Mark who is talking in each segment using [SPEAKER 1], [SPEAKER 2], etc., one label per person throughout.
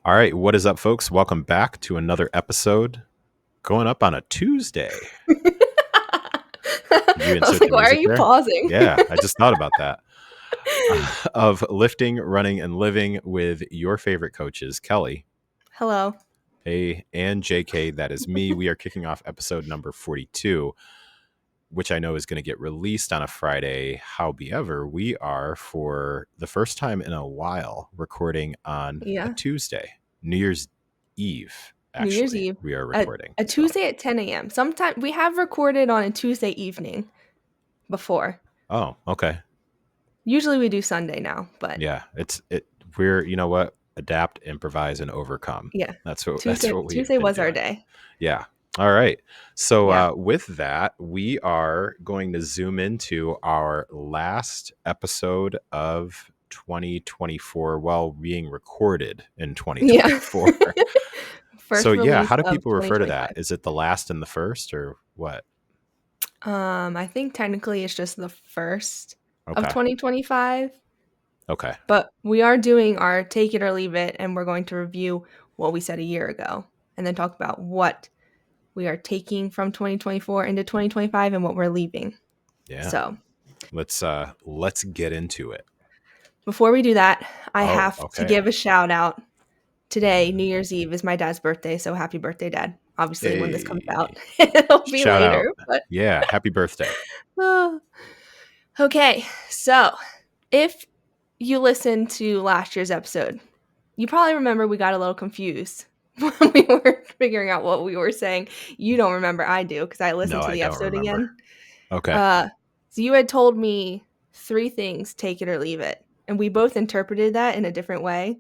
[SPEAKER 1] All right, what is up, folks? Welcome back to another episode going up on a Tuesday. Did you
[SPEAKER 2] I was
[SPEAKER 1] insert
[SPEAKER 2] like,
[SPEAKER 1] the
[SPEAKER 2] why are
[SPEAKER 1] music
[SPEAKER 2] you
[SPEAKER 1] there?
[SPEAKER 2] pausing?
[SPEAKER 1] Yeah, I just thought about that. Of lifting, running, and living with your favorite coaches, Kelly,
[SPEAKER 2] Hello.
[SPEAKER 1] hey, and JK. That is me. We are kicking off episode number 42, which I know is going to get released on a Friday. However, we are, for the first time in a while, recording on a
[SPEAKER 2] Yeah.
[SPEAKER 1] Tuesday, New Year's Eve.
[SPEAKER 2] New Year's
[SPEAKER 1] Actually,
[SPEAKER 2] Eve.
[SPEAKER 1] we are
[SPEAKER 2] A,
[SPEAKER 1] recording.
[SPEAKER 2] a
[SPEAKER 1] So,
[SPEAKER 2] Tuesday at 10 a.m. Sometimes we have recorded on a Tuesday evening before.
[SPEAKER 1] oh, okay.
[SPEAKER 2] Usually we do Sunday now, but
[SPEAKER 1] Yeah, we're, you know what? Adapt, improvise, and overcome.
[SPEAKER 2] yeah.
[SPEAKER 1] That's what
[SPEAKER 2] Tuesday
[SPEAKER 1] we've
[SPEAKER 2] Tuesday
[SPEAKER 1] been
[SPEAKER 2] was our
[SPEAKER 1] doing.
[SPEAKER 2] day.
[SPEAKER 1] Yeah. All right. So
[SPEAKER 2] Yeah.
[SPEAKER 1] with that, we are going to zoom into our last episode of 2024 while being recorded in
[SPEAKER 2] Yeah.
[SPEAKER 1] 2024. So
[SPEAKER 2] First
[SPEAKER 1] yeah,
[SPEAKER 2] release
[SPEAKER 1] how do
[SPEAKER 2] of
[SPEAKER 1] people refer to that?
[SPEAKER 2] 2025.
[SPEAKER 1] Is it the last and the first or what?
[SPEAKER 2] I think technically it's just the first of
[SPEAKER 1] Okay.
[SPEAKER 2] 2025,
[SPEAKER 1] Okay.
[SPEAKER 2] but we are doing our take it or leave it, and we're going to review what we said a year ago and then talk about what we are taking from 2024 into 2025 and what we're leaving.
[SPEAKER 1] Yeah.
[SPEAKER 2] So
[SPEAKER 1] Let's get into it.
[SPEAKER 2] before we do that, I
[SPEAKER 1] Oh,
[SPEAKER 2] have to
[SPEAKER 1] okay.
[SPEAKER 2] give a shout out. Today, New Year's Eve, is my dad's birthday, so happy birthday, Dad. Obviously, when this comes
[SPEAKER 1] Hey.
[SPEAKER 2] out, it'll be
[SPEAKER 1] Shout out.
[SPEAKER 2] later. But
[SPEAKER 1] Yeah, happy birthday.
[SPEAKER 2] okay, so if you listened to last year's episode, you probably remember we got a little confused when we were figuring out what we were saying. You don't remember, I do, because I listened
[SPEAKER 1] No,
[SPEAKER 2] to
[SPEAKER 1] I
[SPEAKER 2] the
[SPEAKER 1] don't
[SPEAKER 2] episode
[SPEAKER 1] remember.
[SPEAKER 2] again.
[SPEAKER 1] Okay.
[SPEAKER 2] So you had told me 3 things, take it or leave it, and we both interpreted that in a different way.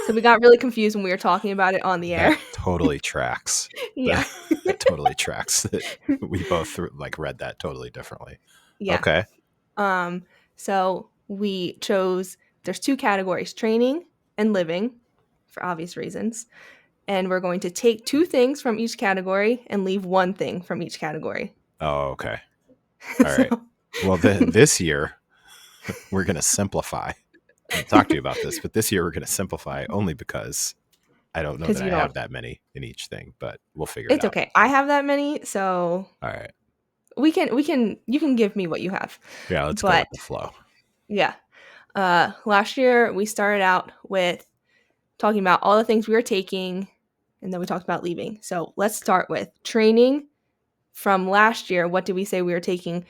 [SPEAKER 2] So we got really confused when we were talking about it on the
[SPEAKER 1] That
[SPEAKER 2] air.
[SPEAKER 1] totally tracks.
[SPEAKER 2] Yeah.
[SPEAKER 1] That totally tracks. That we both like read that totally differently.
[SPEAKER 2] Yeah.
[SPEAKER 1] Okay.
[SPEAKER 2] So we chose, there's 2 categories, training and living, for obvious reasons. And we're going to take 2 things from each category and leave 1 thing from each category.
[SPEAKER 1] Oh, okay. All right.
[SPEAKER 2] So
[SPEAKER 1] Well, this year we're going to simplify. I talked to you about this, but this year we're going to simplify only because I don't know
[SPEAKER 2] because
[SPEAKER 1] that I
[SPEAKER 2] you
[SPEAKER 1] have
[SPEAKER 2] don't,
[SPEAKER 1] that many in each thing, but we'll figure it
[SPEAKER 2] it's
[SPEAKER 1] out.
[SPEAKER 2] okay. I have that many, so
[SPEAKER 1] All right.
[SPEAKER 2] you can give me what you have.
[SPEAKER 1] Yeah, let's go
[SPEAKER 2] But
[SPEAKER 1] with the flow.
[SPEAKER 2] yeah. Last year we started out with talking about all the things we were taking, and then we talked about leaving. So let's start with training from last year. What did we say we were taking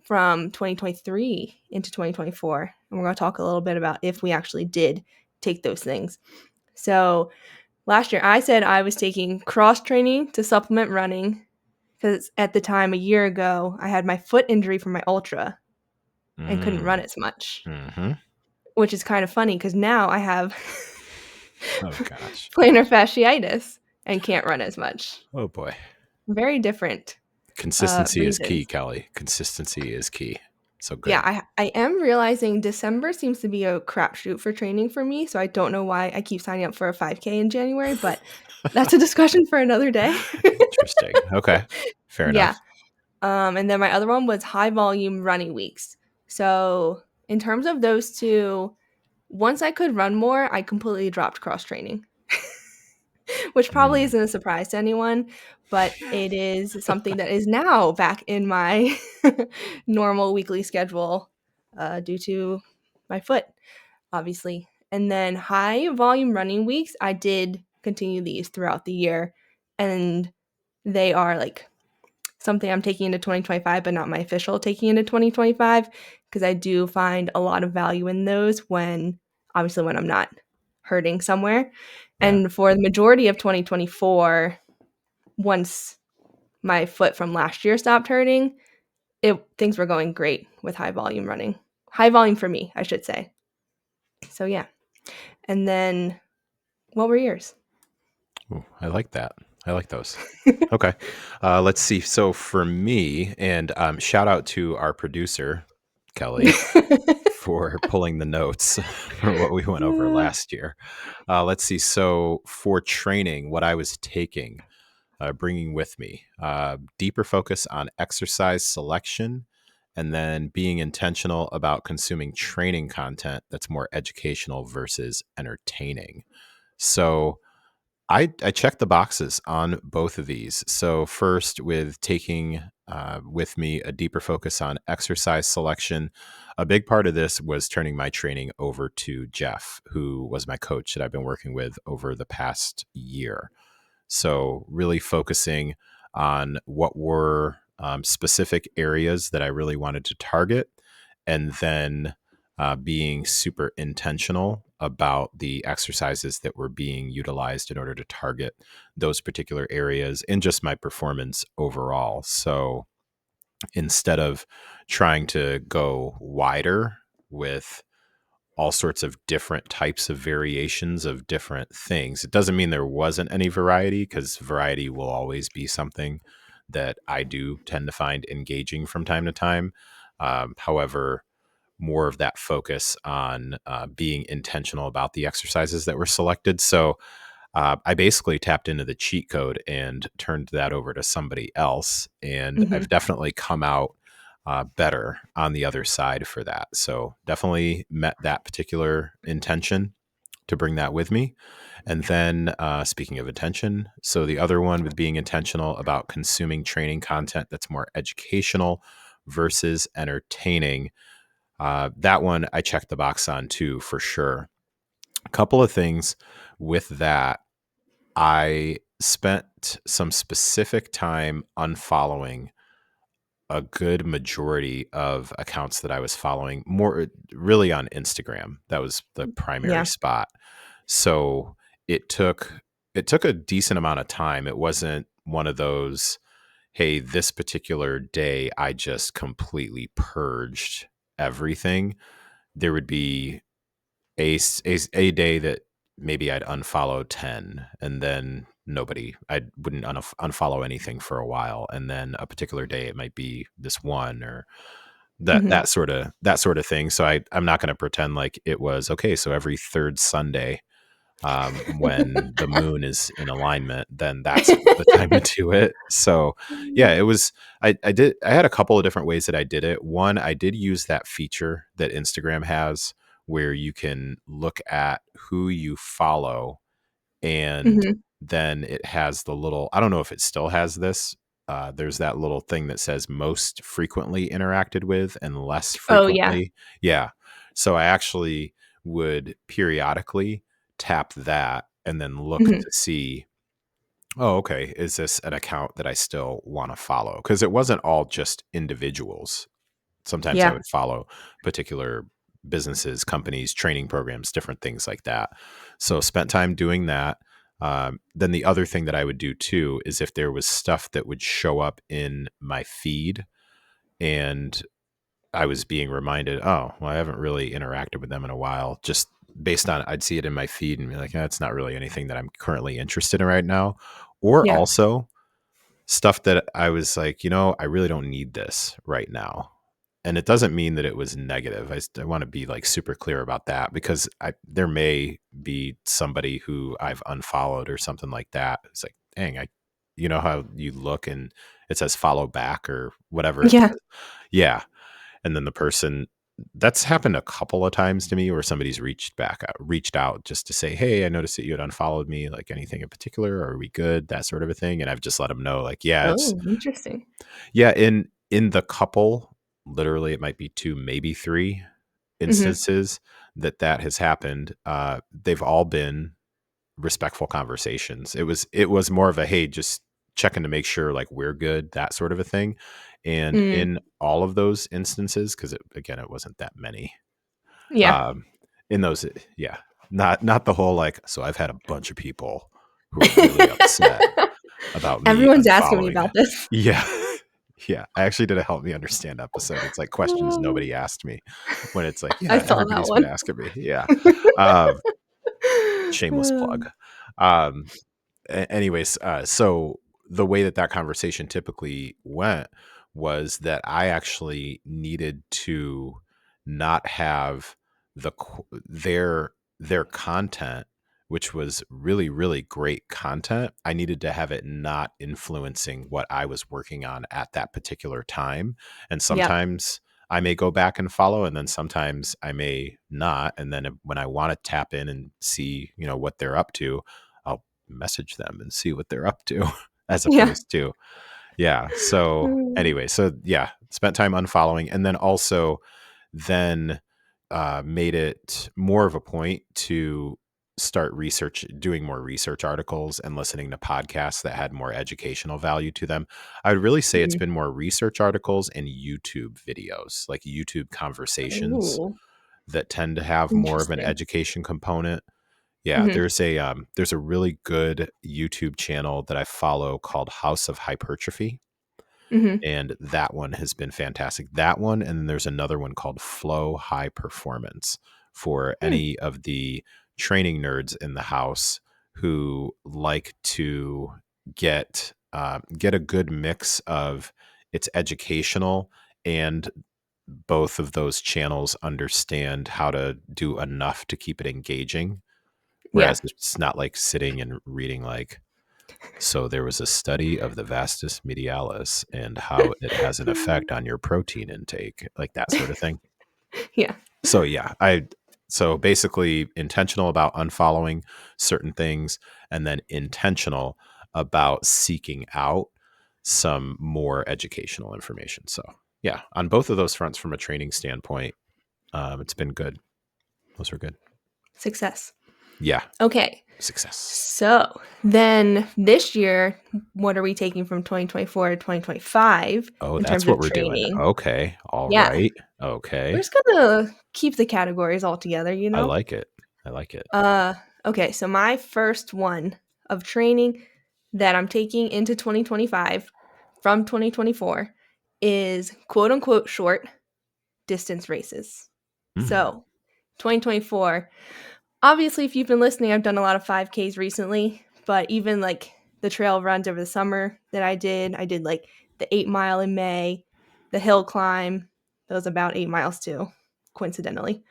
[SPEAKER 2] from 2023 into 2024? And we're going to talk a little bit about if we actually did take those things. So last year I said I was taking cross training to supplement running because at the time a year ago I had my foot injury from my ultra and couldn't run as much,
[SPEAKER 1] Mm-hmm.
[SPEAKER 2] which is kind of funny because now I have
[SPEAKER 1] Oh, gosh.
[SPEAKER 2] plantar fasciitis and can't run as much.
[SPEAKER 1] Oh, boy.
[SPEAKER 2] Very different
[SPEAKER 1] Consistency is key,
[SPEAKER 2] reasons.
[SPEAKER 1] Kelly. Consistency is key. So good.
[SPEAKER 2] Yeah, I am realizing December seems to be a crapshoot for training for me, so I don't know why I keep signing up for a 5K in January, but that's a discussion for another day.
[SPEAKER 1] Interesting. Okay. Fair
[SPEAKER 2] Yeah.
[SPEAKER 1] enough.
[SPEAKER 2] And then my other one was high volume running weeks. So in terms of those 2, once I could run more, I completely dropped cross training. Which probably isn't a surprise to anyone, but it is something that is now back in my normal weekly schedule due to my foot, obviously. And then high volume running weeks, I did continue these throughout the year, and they are like something I'm taking into 2025, but not my official taking into 2025, because I do find a lot of value in those when I'm not hurting somewhere.
[SPEAKER 1] Yeah.
[SPEAKER 2] And for the majority of 2024, once my foot from last year stopped hurting, things were going great with high volume running. High volume for me, I should say. So yeah. And then what were yours?
[SPEAKER 1] Ooh, I like that. I like those. Okay. Let's see. So for me, and shout out to our producer, Kelly, for pulling the notes for what we went over last year. Let's see. So for training, what I was taking, bringing with me, deeper focus on exercise selection, and then being intentional about consuming training content that's more educational versus entertaining. So I checked the boxes on both of these. So first, with taking with me a deeper focus on exercise selection, a big part of this was turning my training over to Jeff, who was my coach that I've been working with over the past year. So really focusing on what were specific areas that I really wanted to target, and then being super intentional about the exercises that were being utilized in order to target those particular areas and just my performance overall. So instead of trying to go wider with all sorts of different types of variations of different things, it doesn't mean there wasn't any variety, because variety will always be something that I do tend to find engaging from time to time. However, more of that focus on being intentional about the exercises that were selected. So I basically tapped into the cheat code and turned that over to somebody else. And
[SPEAKER 2] Hmm.
[SPEAKER 1] I've definitely come out better on the other side for that. So definitely met that particular intention to bring that with me. And then speaking of intention, so the other one with being intentional about consuming training content that's more educational versus entertaining, that one I checked the box on too, for sure. A couple of things with that. I spent some specific time unfollowing a good majority of accounts that I was following, more really on Instagram. That was the primary
[SPEAKER 2] Yeah.
[SPEAKER 1] spot. So it took it took a decent amount of time. It wasn't one of those, hey, this particular day I just completely purged everything. There would be a day that maybe I'd unfollow 10, and then nobody, I wouldn't unfollow anything for a while. And then a particular day it might be this one, or
[SPEAKER 2] Hmm.
[SPEAKER 1] that sort of thing. So I'm not going to pretend like it was okay. So every third Sunday, when the moon is in alignment, then that's the time to do it. So yeah, it was, I had a couple of different ways that I did it. One, I did use that feature that Instagram has where you can look at who you follow, and
[SPEAKER 2] Hmm.
[SPEAKER 1] then it has the little, I don't know if it still has this. There's that little thing that says most frequently interacted with and less
[SPEAKER 2] Oh yeah.
[SPEAKER 1] frequently. Yeah. So I actually would periodically tap that and then look
[SPEAKER 2] Hmm.
[SPEAKER 1] to see, oh, okay, is this an account that I still want to follow? Because it wasn't all just individuals. Sometimes I
[SPEAKER 2] Yeah.
[SPEAKER 1] would follow particular businesses, companies, training programs, different things like that. So spent time doing that. Then the other thing that I would do too is if there was stuff that would show up in my feed and I was being reminded, oh, well, I haven't really interacted with them in a while. Just based on, I'd see it in my feed and be like, that's not really anything that I'm currently interested in right now. Or
[SPEAKER 2] Yeah.
[SPEAKER 1] also stuff that I was like, I really don't need this right now. And it doesn't mean that it was negative. I want to be like super clear about that, because there may be somebody who I've unfollowed or something like that. It's like, dang, you know how you look and it says follow back or whatever it
[SPEAKER 2] Yeah.
[SPEAKER 1] says. Yeah. And then the person, that's happened a couple of times to me where somebody's reached out just to say, hey, I noticed that you had unfollowed me, like anything in particular, are we good, that sort of a thing. And I've just let them know, like, yeah, it's,
[SPEAKER 2] Oh, interesting.
[SPEAKER 1] yeah, in the couple, literally it might be two, maybe three
[SPEAKER 2] Hmm.
[SPEAKER 1] instances that has happened. They've all been respectful conversations. It was more of a, hey, just checking to make sure like we're good, that sort of a thing. And
[SPEAKER 2] Mm.
[SPEAKER 1] in all of those instances, because again, it wasn't that many.
[SPEAKER 2] Yeah.
[SPEAKER 1] Um, in those, yeah, not the whole like. So I've had a bunch of people who are really upset about me
[SPEAKER 2] Everyone's asking me
[SPEAKER 1] unfollowing.
[SPEAKER 2] about this.
[SPEAKER 1] Yeah. Yeah. I actually did a Help Me Understand episode. It's like questions
[SPEAKER 2] Oh,
[SPEAKER 1] nobody asked me, when it's like,
[SPEAKER 2] I
[SPEAKER 1] yeah,
[SPEAKER 2] saw that
[SPEAKER 1] everybody's been
[SPEAKER 2] one.
[SPEAKER 1] asking me. Yeah. Um, Shameless plug. Um, anyways, so the way that conversation typically went was that I actually needed to not have their content, which was really really great content. I needed to have it not influencing what I was working on at that particular time. And
[SPEAKER 2] Yep.
[SPEAKER 1] sometimes I may go back and follow, and then sometimes I may not. And then when I want to tap in and see, what they're up to, I'll message them and see what they're up to as
[SPEAKER 2] Yeah.
[SPEAKER 1] opposed to, yeah. So
[SPEAKER 2] Mm.
[SPEAKER 1] anyway, so yeah, spent time unfollowing, and then also then made it more of a point to start doing more research articles and listening to podcasts that had more educational value to them. I would really say it's
[SPEAKER 2] Mhm.
[SPEAKER 1] been more research articles and YouTube videos, like YouTube conversations
[SPEAKER 2] Ooh,
[SPEAKER 1] that tend to have more of an
[SPEAKER 2] interesting.
[SPEAKER 1] education component. Yeah,
[SPEAKER 2] Mhm,
[SPEAKER 1] there's a really good YouTube channel that I follow called House of Hypertrophy,
[SPEAKER 2] mhm,
[SPEAKER 1] and that one has been fantastic. That one, and then there's another one called Flow High Performance for
[SPEAKER 2] hmm,
[SPEAKER 1] any of the training nerds in the house who like to get a good mix of it's educational, and both of those channels understand how to do enough to keep it engaging.
[SPEAKER 2] yeah.
[SPEAKER 1] Whereas it's not like sitting and reading like, so there was a study of the vastus medialis and how it has an effect on your protein intake, like that sort of thing.
[SPEAKER 2] Yeah,
[SPEAKER 1] So yeah, so basically intentional about unfollowing certain things, and then intentional about seeking out some more educational information. So yeah, on both of those fronts from a training standpoint, it's been good. Those were good.
[SPEAKER 2] success.
[SPEAKER 1] Yeah.
[SPEAKER 2] Okay,
[SPEAKER 1] Success.
[SPEAKER 2] so then this year, what are we taking from 2024 to 2025
[SPEAKER 1] Oh,
[SPEAKER 2] in
[SPEAKER 1] that's
[SPEAKER 2] terms
[SPEAKER 1] what
[SPEAKER 2] of
[SPEAKER 1] we're doing.
[SPEAKER 2] training?
[SPEAKER 1] Okay. All
[SPEAKER 2] Yeah,
[SPEAKER 1] right.
[SPEAKER 2] we're
[SPEAKER 1] Okay.
[SPEAKER 2] just gonna keep the categories all together,
[SPEAKER 1] I like it. I like it.
[SPEAKER 2] Uh, okay, so my first one of training that I'm taking into 2025 from 2024 is quote unquote short distance races.
[SPEAKER 1] Mm.
[SPEAKER 2] So, 2024, obviously, if you've been listening, I've done a lot of 5Ks recently, but even like the trail runs over the summer that I did like the 8 mile in May, the hill climb, that was about 8 miles too, coincidentally.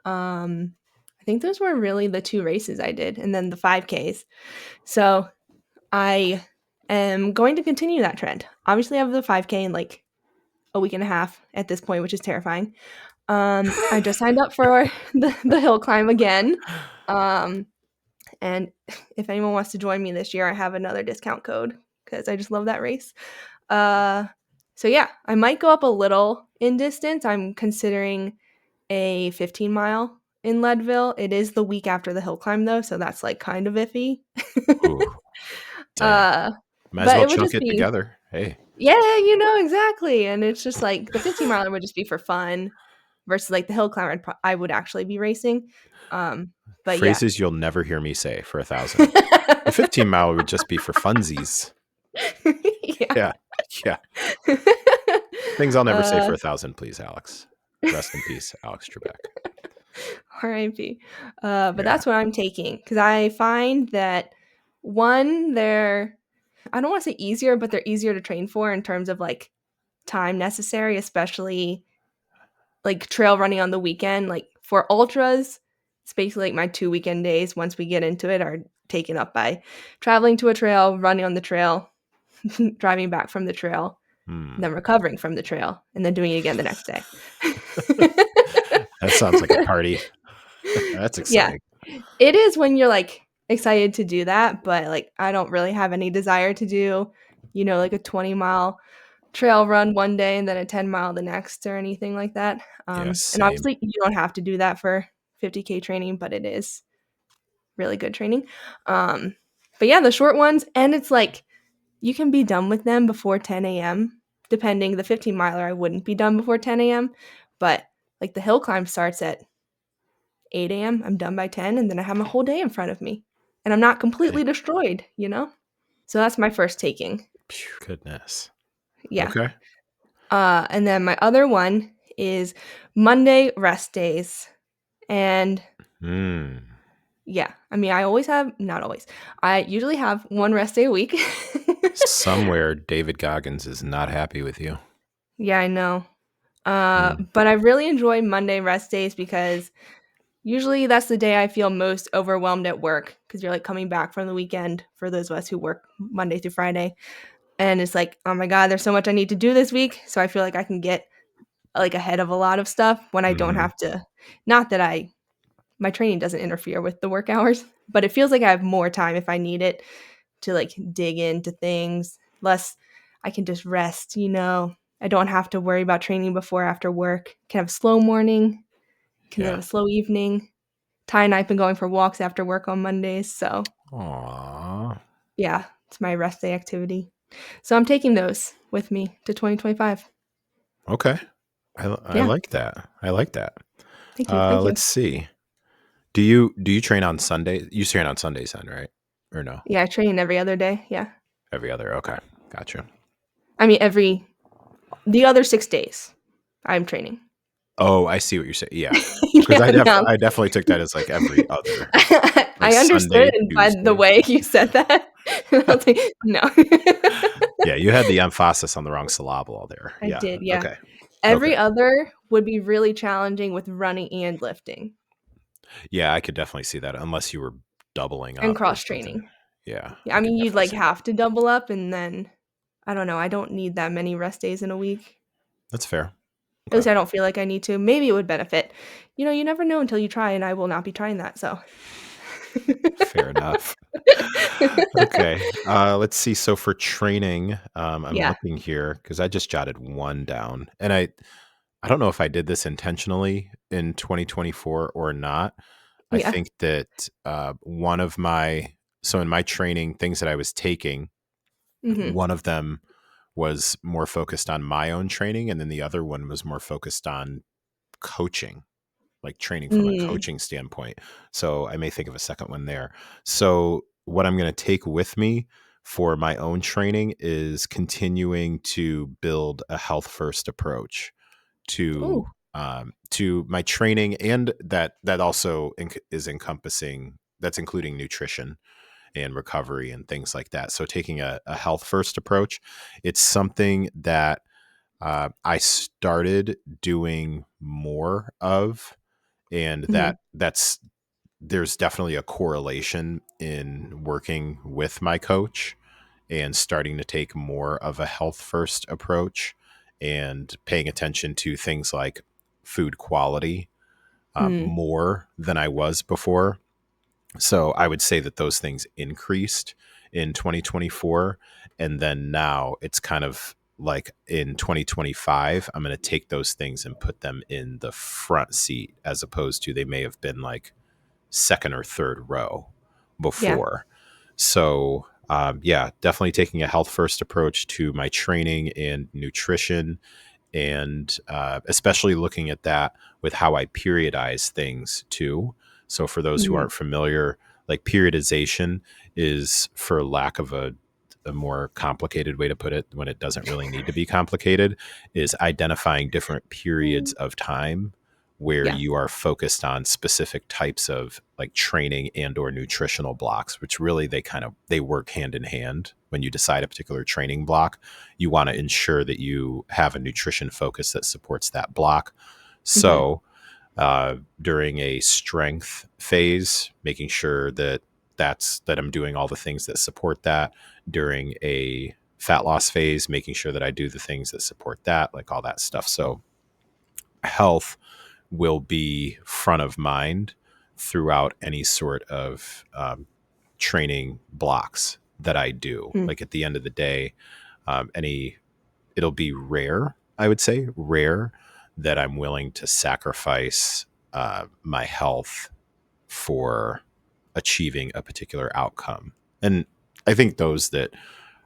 [SPEAKER 2] Um, I think those were really the two races I did, and then the 5Ks. So I am going to continue that trend. Obviously, I have the 5K in like a week and a half at this point, which is terrifying. I just signed up for the hill climb again. Um, and if anyone wants to join me this year, I have another discount code because I just love that race. Uh, so yeah, I might go up a little in distance. I'm considering a 15 mile in Leadville. It is the week after the hill climb though, so that's like kind of iffy.
[SPEAKER 1] Ooh, dang.
[SPEAKER 2] uh,
[SPEAKER 1] Might as
[SPEAKER 2] but
[SPEAKER 1] well
[SPEAKER 2] it would
[SPEAKER 1] chunk
[SPEAKER 2] just
[SPEAKER 1] it
[SPEAKER 2] be
[SPEAKER 1] together. Hey,
[SPEAKER 2] yeah, exactly. And it's just like the 15 miler would just be for fun versus like the hill climber I would actually be racing. Um, but yeah.
[SPEAKER 1] phrases you'll never hear me say for 1,000. The 15-mile would just be for funsies.
[SPEAKER 2] Yeah.
[SPEAKER 1] Yeah. Yeah. Things I'll never say
[SPEAKER 2] uh,
[SPEAKER 1] for 1,000, please, Alex. Rest in peace, Alex Trebek.
[SPEAKER 2] RIP. But
[SPEAKER 1] Yeah.
[SPEAKER 2] that's what I'm taking because I find that one, they're I don't want to say easier, but they're easier to train for in terms of like time necessary, especially like trail running on the weekend. Like for ultras, it's basically like my 2 weekend days once we get into it are taken up by traveling to a trail, running on the trail, driving back from the trail,
[SPEAKER 1] Hmm.
[SPEAKER 2] then recovering from the trail, and then doing it again the next day.
[SPEAKER 1] That sounds like a party. That's
[SPEAKER 2] Yeah,
[SPEAKER 1] exciting.
[SPEAKER 2] it is when you're like excited to do that, but like I don't really have any desire to do, like a 20-mile trail run one day and then a 10-mile the next or anything like that.
[SPEAKER 1] Yeah,
[SPEAKER 2] And
[SPEAKER 1] same.
[SPEAKER 2] obviously you don't have to do that for 50K training, but it is really good training. Um, but yeah, the short ones, and it's like you can be done with them before 10 a.m. Depending, the 15 miler, I wouldn't be done before 10 a.m. But like the hill climb starts at 8 a.m. I'm done by 10, and then I have my whole day in front of me. And I'm not
[SPEAKER 1] Okay.
[SPEAKER 2] completely destroyed? So that's my first taking.
[SPEAKER 1] Phew, goodness.
[SPEAKER 2] Yeah.
[SPEAKER 1] Okay.
[SPEAKER 2] And then my other one is Monday rest days. And
[SPEAKER 1] Hmm.
[SPEAKER 2] yeah, I mean, I always have, not always, I usually have one rest day a week.
[SPEAKER 1] Somewhere David Goggins is not happy with you.
[SPEAKER 2] Yeah, I know.
[SPEAKER 1] Hmm.
[SPEAKER 2] But I really enjoy Monday rest days because usually that's the day I feel most overwhelmed at work because you're like coming back from the weekend for those of us who work Monday through Friday. And it's like, oh my God, there's so much I need to do this week. So I feel like I can get like ahead of a lot of stuff when I don't
[SPEAKER 1] Mhm.
[SPEAKER 2] have to, not that my training doesn't interfere with the work hours, but it feels like I have more time if I need it to like dig into things. Less I can just rest, you know. I don't have to worry about training before or after work. Can have a slow morning, can have
[SPEAKER 1] Yeah.
[SPEAKER 2] a slow evening. Ty and I have been going for walks after work on Mondays, so
[SPEAKER 1] Aw.
[SPEAKER 2] yeah, it's my rest day activity. So I'm taking those with me to 2025.
[SPEAKER 1] Okay. I
[SPEAKER 2] Yeah.
[SPEAKER 1] like that. I like that.
[SPEAKER 2] Thank you. Thank you.
[SPEAKER 1] Let's see. Do you train on Sunday? You train on Sundays then, right? Or no?
[SPEAKER 2] Yeah, I train every other day. Yeah.
[SPEAKER 1] Every other. Okay. Gotcha.
[SPEAKER 2] I mean, the other 6 days I'm training.
[SPEAKER 1] Oh, I see what you're saying. Yeah. Because
[SPEAKER 2] Yeah, no.
[SPEAKER 1] I definitely took that as like every other, like
[SPEAKER 2] I understood
[SPEAKER 1] Sunday,
[SPEAKER 2] and by the
[SPEAKER 1] Tuesday.
[SPEAKER 2] way you said that. I was like, no.
[SPEAKER 1] Yeah, you had the emphasis on the wrong syllable there.
[SPEAKER 2] I
[SPEAKER 1] Yeah.
[SPEAKER 2] did, yeah.
[SPEAKER 1] Okay. Okay.
[SPEAKER 2] Every other would be really challenging with running and lifting
[SPEAKER 1] Yeah, I could definitely see that unless you were doubling
[SPEAKER 2] and
[SPEAKER 1] up or
[SPEAKER 2] cross
[SPEAKER 1] something.
[SPEAKER 2] training.
[SPEAKER 1] Yeah,
[SPEAKER 2] Yeah,
[SPEAKER 1] I
[SPEAKER 2] I
[SPEAKER 1] could
[SPEAKER 2] mean, you'd
[SPEAKER 1] definitely
[SPEAKER 2] like
[SPEAKER 1] see that.
[SPEAKER 2] have to double up and then I don't know, I don't need that many rest days in a week.
[SPEAKER 1] That's fair.
[SPEAKER 2] At least
[SPEAKER 1] Okay.
[SPEAKER 2] I don't feel like I need to. Maybe it would benefit. You know, you never know until you try, and I will not be trying that, so.
[SPEAKER 1] Fair enough. Okay. Let's see. So for training, I'm
[SPEAKER 2] Yeah.
[SPEAKER 1] looking here because I just jotted one down, and I don't know if I did this intentionally in 2024 or not. I
[SPEAKER 2] Yeah.
[SPEAKER 1] think that one of my so in my training things that I was taking,
[SPEAKER 2] Mhm.
[SPEAKER 1] one of them was more focused on my own training, and then the other one was more focused on coaching, like training from a
[SPEAKER 2] Mm.
[SPEAKER 1] coaching standpoint. So I may think of a second one there. So what I'm going to take with me for my own training is continuing to build a health first approach
[SPEAKER 2] Ooh.
[SPEAKER 1] to my training, and that also is encompassing, that's including nutrition and recovery and things like that. So taking a health first approach, it's something that I started doing more of, and
[SPEAKER 2] Mhm.
[SPEAKER 1] that's there's definitely a correlation in working with my coach and starting to take more of a health first approach and paying attention to things like food quality
[SPEAKER 2] Mm.
[SPEAKER 1] more than I was before. So I would say that those things increased in 2024. And then now it's kind of like in 2025, I'm going to take those things and put them in the front seat as opposed to they may have been like second or third row
[SPEAKER 2] Yeah.
[SPEAKER 1] before. So, yeah, definitely taking a health first approach to my training and nutrition, and especially looking at that with how I periodize things too. So, for those who
[SPEAKER 2] Mhm.
[SPEAKER 1] aren't familiar, like periodization is, for lack of a more complicated way to put it, when it doesn't really need to be complicated, is identifying different periods
[SPEAKER 2] Mm.
[SPEAKER 1] of time where
[SPEAKER 2] Yeah.
[SPEAKER 1] you are focused on specific types of like training and or nutritional blocks, which really they work hand in hand. When you decide a particular training block, you want to ensure that you have a nutrition focus that supports that block.
[SPEAKER 2] Mhm.
[SPEAKER 1] So during a strength phase, making sure that that I'm doing all the things that support that. During a fat loss phase, making sure that I do the things that support that, like all that stuff. So health will be front of mind throughout any sort of training blocks that I do.
[SPEAKER 2] Mm.
[SPEAKER 1] Like at the end of the day, any it'll be rare, I would say, rare that I'm willing to sacrifice my health for achieving a particular outcome. And I think those that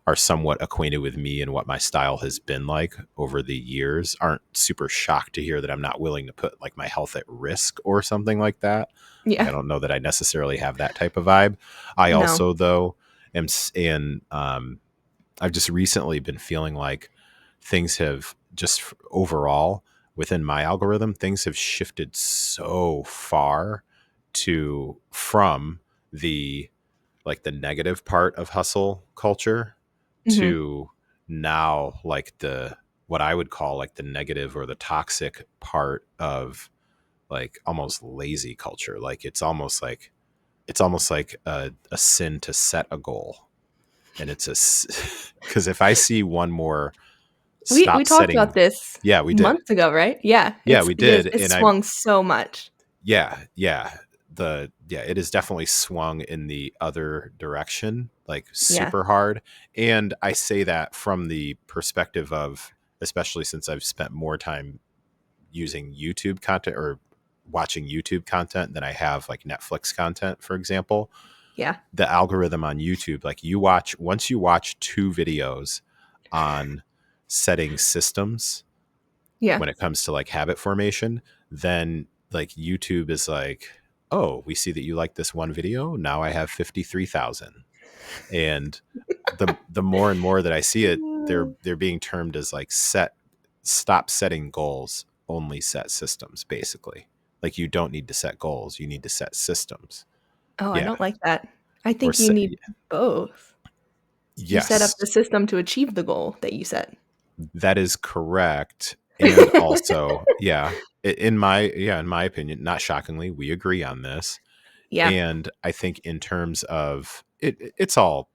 [SPEAKER 1] are somewhat acquainted with me and what my style has been like over the years aren't super shocked to hear that I'm not willing to put like my health at risk or something like that. Like I
[SPEAKER 2] Yeah.
[SPEAKER 1] don't know that I necessarily have that type of vibe. I
[SPEAKER 2] No.
[SPEAKER 1] also though am and I've just recently been feeling like things have just overall within my algorithm, things have shifted so far to from the like the negative part of hustle culture
[SPEAKER 2] Mhm.
[SPEAKER 1] to now like the what I would call like the negative or the toxic part of like almost lazy culture. Like it's almost like a sin to set a goal, and it's a because if I see one more
[SPEAKER 2] We
[SPEAKER 1] stop
[SPEAKER 2] talked about
[SPEAKER 1] setting.
[SPEAKER 2] this
[SPEAKER 1] Yeah, we did.
[SPEAKER 2] months ago, right? Yeah,
[SPEAKER 1] Yeah, we
[SPEAKER 2] just
[SPEAKER 1] did,
[SPEAKER 2] it
[SPEAKER 1] and
[SPEAKER 2] swung so much.
[SPEAKER 1] yeah, it has definitely swung in the other direction, like
[SPEAKER 2] Yeah,
[SPEAKER 1] super hard. And I say that from the perspective of, especially since I've spent more time using YouTube content or watching YouTube content than I have like Netflix content, for example.
[SPEAKER 2] yeah,
[SPEAKER 1] The algorithm on YouTube, like once you watch 2 videos on setting systems
[SPEAKER 2] yeah.
[SPEAKER 1] when it comes to like habit formation, then like YouTube is like, oh, we see that you like this one video. Now I have 53,000. And the more and more that I see it,
[SPEAKER 2] Mm.
[SPEAKER 1] they're being termed as like stop setting goals, only set systems, basically. Like you don't need to set goals, you need to set systems.
[SPEAKER 2] Oh, I
[SPEAKER 1] Yeah.
[SPEAKER 2] don't like that. I
[SPEAKER 1] Or
[SPEAKER 2] think you need both. You set up the
[SPEAKER 1] yes,
[SPEAKER 2] system to achieve the goal that you set.
[SPEAKER 1] that is correct. And also, yeah, in my opinion, not shockingly, we agree on this.
[SPEAKER 2] Yeah,
[SPEAKER 1] And I think in terms of it's all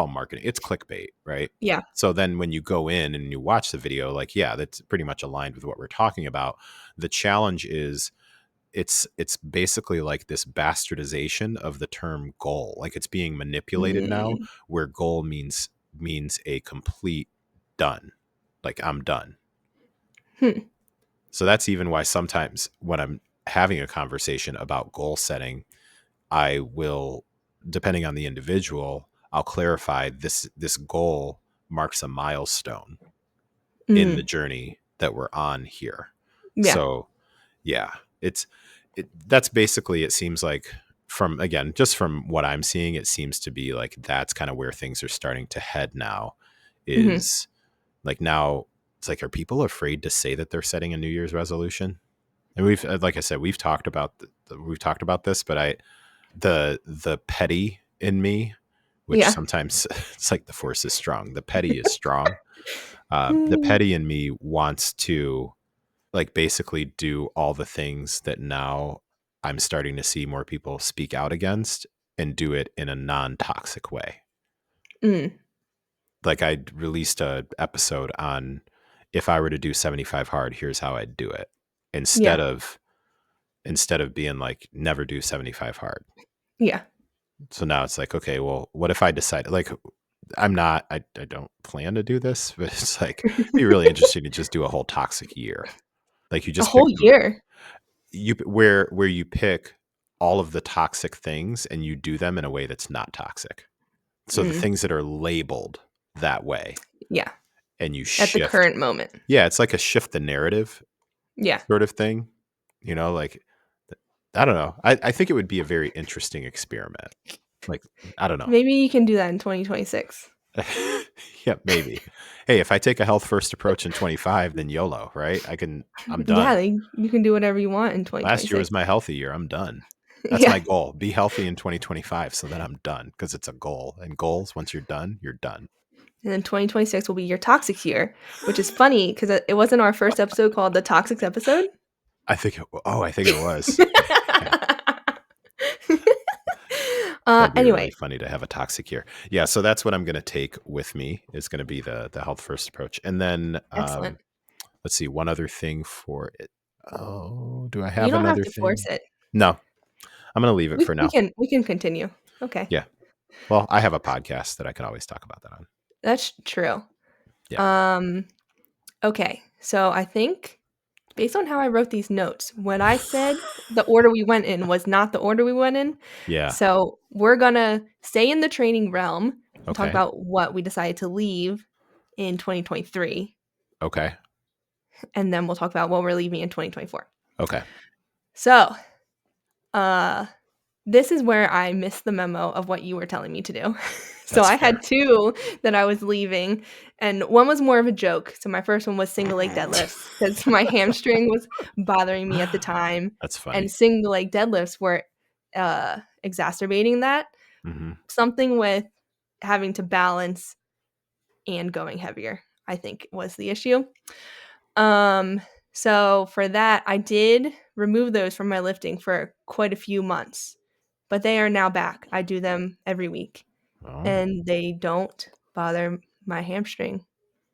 [SPEAKER 1] marketing. It's clickbait, right?
[SPEAKER 2] yeah.
[SPEAKER 1] So then when you go in and you watch the video, like, yeah, that's pretty much aligned with what we're talking about. The challenge is it's basically like this bastardization of the term goal. Like it's being manipulated now,
[SPEAKER 2] Mm,
[SPEAKER 1] where goal means a complete done. Like I'm done.
[SPEAKER 2] hmm,
[SPEAKER 1] So that's even why sometimes when I'm having a conversation about goal setting, I will, depending on the individual, I'll clarify this goal marks a milestone in the
[SPEAKER 2] mm,
[SPEAKER 1] journey that we're on here.
[SPEAKER 2] yeah.
[SPEAKER 1] So yeah, that's basically, it seems like, from, again, just from what I'm seeing, it seems to be like that's kind of where things are starting to head now.
[SPEAKER 2] Hmm.
[SPEAKER 1] Is like now it's like, are people afraid to say that they're setting a New Year's resolution? And we've, like I said, we've talked about this, but the petty in me, which
[SPEAKER 2] Yeah.
[SPEAKER 1] sometimes it's like the force is strong. The petty is strong. The
[SPEAKER 2] Mm,
[SPEAKER 1] petty in me wants to like basically do all the things that now I'm starting to see more people speak out against, and do it in a non-toxic way.
[SPEAKER 2] mm,
[SPEAKER 1] Like I released a episode on, if I were to do 75 hard, here's how I'd do it. Instead
[SPEAKER 2] yeah.
[SPEAKER 1] of instead of being like, never do 75 hard.
[SPEAKER 2] Yeah.
[SPEAKER 1] So now it's like, okay, well, what if I decide, like, I don't plan to do this, but it's like, it'd be really interesting to just do a whole toxic year. Like you
[SPEAKER 2] A
[SPEAKER 1] just pick
[SPEAKER 2] whole year.
[SPEAKER 1] where you pick all of the toxic things and you do them in a way that's not toxic. So the
[SPEAKER 2] Mm,
[SPEAKER 1] things that are labeled that way,
[SPEAKER 2] yeah.
[SPEAKER 1] and you
[SPEAKER 2] At the
[SPEAKER 1] shift.
[SPEAKER 2] current moment.
[SPEAKER 1] Yeah, it's like a shift the narrative
[SPEAKER 2] Yeah.
[SPEAKER 1] sort of thing. Like, I don't know. I think it would be a very interesting experiment. Like, I don't know.
[SPEAKER 2] Maybe you can do that in 2026.
[SPEAKER 1] Yeah, maybe. Hey, if I take a health first approach in 25, then YOLO, right? I'm
[SPEAKER 2] Yeah,
[SPEAKER 1] done.
[SPEAKER 2] you can do whatever you want in
[SPEAKER 1] Last year
[SPEAKER 2] 2026.
[SPEAKER 1] was my healthy year. I'm done. That's
[SPEAKER 2] Yeah.
[SPEAKER 1] my goal. Be healthy in 2025, so then I'm done, because it's a goal. And goals, once you're done, you're done.
[SPEAKER 2] And then 2026 will be your toxic year, which is funny because it wasn't our first episode called the Toxics episode.
[SPEAKER 1] I think it was. Yeah. That'd be really
[SPEAKER 2] Anyway,
[SPEAKER 1] funny to have a toxic year. Yeah, so that's what I'm going to take with me, is going to be the health first approach. And then
[SPEAKER 2] excellent.
[SPEAKER 1] let's see, one other thing for it. Oh, do I
[SPEAKER 2] You
[SPEAKER 1] have
[SPEAKER 2] don't have
[SPEAKER 1] another
[SPEAKER 2] to force
[SPEAKER 1] thing?
[SPEAKER 2] it.
[SPEAKER 1] No, I'm going to leave it for now.
[SPEAKER 2] We can continue. Okay.
[SPEAKER 1] Yeah. Well, I have a podcast that I can always talk about that on.
[SPEAKER 2] That's true.
[SPEAKER 1] Yeah.
[SPEAKER 2] Um okay. So I think based on how I wrote these notes, what I said the order we went in was not the order we went in.
[SPEAKER 1] Yeah.
[SPEAKER 2] So we're going to stay in the training realm and talk
[SPEAKER 1] Okay.
[SPEAKER 2] about what we decided to leave in 2023,
[SPEAKER 1] Okay.
[SPEAKER 2] and then we'll talk about what we're leaving in 2024.
[SPEAKER 1] Okay.
[SPEAKER 2] So, uh this is where I missed the memo of what you were telling me to do. So
[SPEAKER 1] That's
[SPEAKER 2] I
[SPEAKER 1] fair.
[SPEAKER 2] had two that I was leaving, and one was more of a joke. So my first one was single leg deadlifts because my hamstring was bothering me at the time,
[SPEAKER 1] That's
[SPEAKER 2] and
[SPEAKER 1] funny.
[SPEAKER 2] single leg deadlifts were exacerbating that.
[SPEAKER 1] Hmm.
[SPEAKER 2] Something with having to balance and going heavier, I think was the issue. Um, so for that, I did remove those from my lifting for quite a few months, but they are now back. I do them every week,
[SPEAKER 1] Oh,
[SPEAKER 2] and they don't bother my hamstring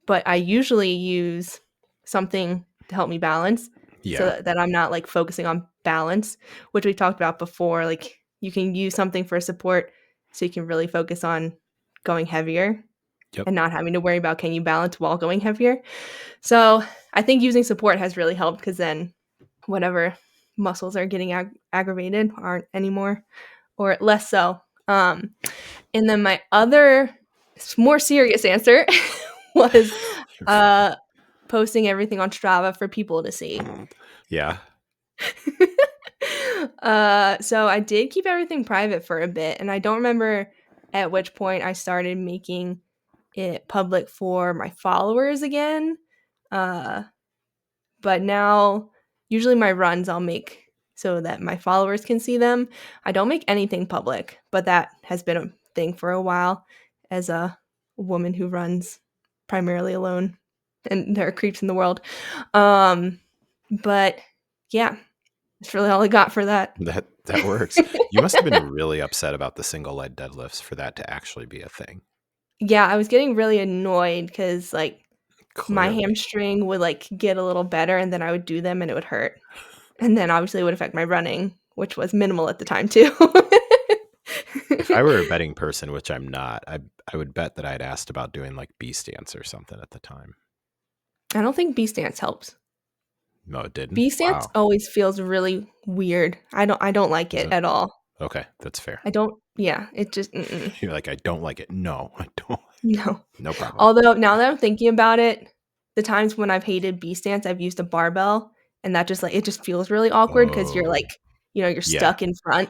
[SPEAKER 2] but I usually use something to help me balance so
[SPEAKER 1] Yeah.
[SPEAKER 2] that I'm not like focusing on balance, which we talked about before. Like you can use something for support so you can really focus on going heavier
[SPEAKER 1] Yep.
[SPEAKER 2] and not having to worry about can you balance while going heavier. So I think using support has really helped because then whatever muscles are getting aggravated aren't anymore or less so. And then my other more serious answer was
[SPEAKER 1] You're
[SPEAKER 2] uh, posting everything on Strava for people to see.
[SPEAKER 1] Yeah.
[SPEAKER 2] So I did keep everything private for a bit, and I don't remember at which point I started making it public for my followers again. Uh, but now, usually my runs I'll make so that my followers can see them. I don't make anything public, but that has been a thing for a while as a woman who runs primarily alone, and there are creeps in the world. Um, but yeah, that's really all I got for that.
[SPEAKER 1] That works. You must have been really upset about the single leg deadlifts for that to actually be a thing.
[SPEAKER 2] Yeah, I was getting really annoyed because like my
[SPEAKER 1] Clearly.
[SPEAKER 2] hamstring would like get a little better and then I would do them and it would hurt. And then obviously it would affect my running, which was minimal at the time too.
[SPEAKER 1] If I were a betting person, which I'm not, I would bet that I'd asked about doing like B stance or something at the time.
[SPEAKER 2] I don't think B stance helps.
[SPEAKER 1] No, it didn't.
[SPEAKER 2] B stance
[SPEAKER 1] Wow.
[SPEAKER 2] always feels really weird. I don't like
[SPEAKER 1] Is
[SPEAKER 2] it
[SPEAKER 1] it?
[SPEAKER 2] at all.
[SPEAKER 1] Okay, that's fair.
[SPEAKER 2] I don't yeah, it just
[SPEAKER 1] You're like, I don't like it. No, I don't.
[SPEAKER 2] no.
[SPEAKER 1] No problem.
[SPEAKER 2] Although now that I'm thinking about it, the times when I've hated B stance, I've used a barbell and that just like it just feels really awkward because you're
[SPEAKER 1] Oh,
[SPEAKER 2] like, you're
[SPEAKER 1] yeah.
[SPEAKER 2] stuck in front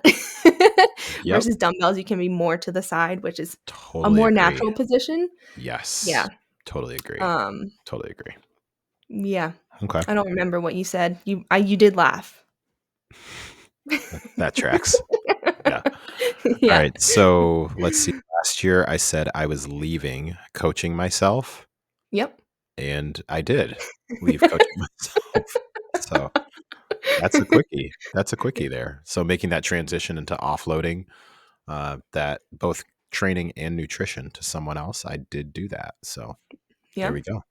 [SPEAKER 1] Yep.
[SPEAKER 2] versus dumbbells, you can be more to the side, which is a
[SPEAKER 1] Totally
[SPEAKER 2] more
[SPEAKER 1] agree.
[SPEAKER 2] natural position.
[SPEAKER 1] Yes.
[SPEAKER 2] Yeah.
[SPEAKER 1] Totally agree.
[SPEAKER 2] Um,
[SPEAKER 1] Totally agree.
[SPEAKER 2] yeah.
[SPEAKER 1] Okay.
[SPEAKER 2] I don't remember what you said. You did laugh.
[SPEAKER 1] That tracks. Yeah. All
[SPEAKER 2] Yeah.
[SPEAKER 1] right. So let's see. Last year I said I was leaving coaching myself,
[SPEAKER 2] Yep.
[SPEAKER 1] and I did leave coaching myself. So that's a quickie. That's a quickie there. So making that transition into offloading that both training and nutrition to someone else, I did do that. So there
[SPEAKER 2] Yep.
[SPEAKER 1] we go.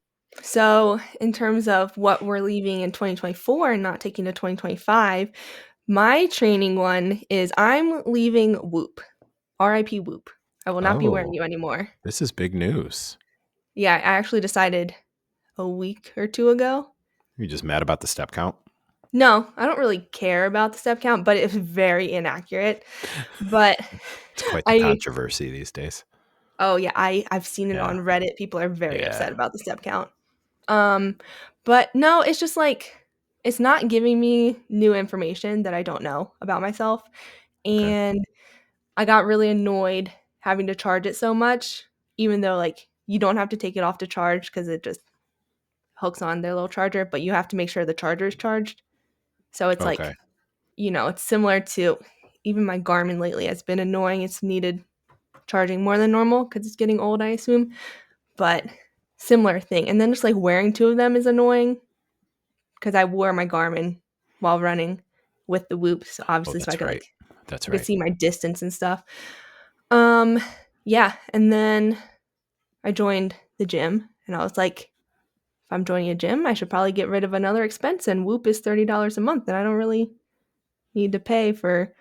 [SPEAKER 2] So, in terms of what we're leaving in 2024 and not taking to 2025, my training one is I'm leaving Whoop. RIP Whoop. I will not be wearing
[SPEAKER 1] Oh,
[SPEAKER 2] you anymore.
[SPEAKER 1] this is big news.
[SPEAKER 2] Yeah, I actually decided a week or two ago.
[SPEAKER 1] You're just mad about the step count?
[SPEAKER 2] No, I don't really care about the step count, but it's very inaccurate. But
[SPEAKER 1] It's quite the
[SPEAKER 2] I
[SPEAKER 1] controversy these days.
[SPEAKER 2] oh yeah, I've seen it
[SPEAKER 1] Yeah.
[SPEAKER 2] on Reddit. People are very
[SPEAKER 1] Yeah.
[SPEAKER 2] upset about the step count. Um, but no, it's just like it's not giving me new information that I don't know about myself.
[SPEAKER 1] Okay.
[SPEAKER 2] And I got really annoyed having to charge it so much, even though like you don't have to take it off to charge because it just hooks on their little charger, but you have to make sure the charger is charged. So it's
[SPEAKER 1] Okay.
[SPEAKER 2] like, it's similar to even my Garmin lately has been annoying. It's needed charging more than normal because it's getting old, I assume. But similar thing. And then just like wearing two of them is annoying because I wore my Garmin while running with the whoops,
[SPEAKER 1] Oh,
[SPEAKER 2] obviously, so I
[SPEAKER 1] that's
[SPEAKER 2] could
[SPEAKER 1] right.
[SPEAKER 2] like
[SPEAKER 1] That's
[SPEAKER 2] I could
[SPEAKER 1] right.
[SPEAKER 2] see my distance and stuff. Um, yeah, and then I joined the gym, and I was like, if I'm joining a gym, I should probably get rid of another expense. And Whoop is $30 a month, and I don't really need to pay for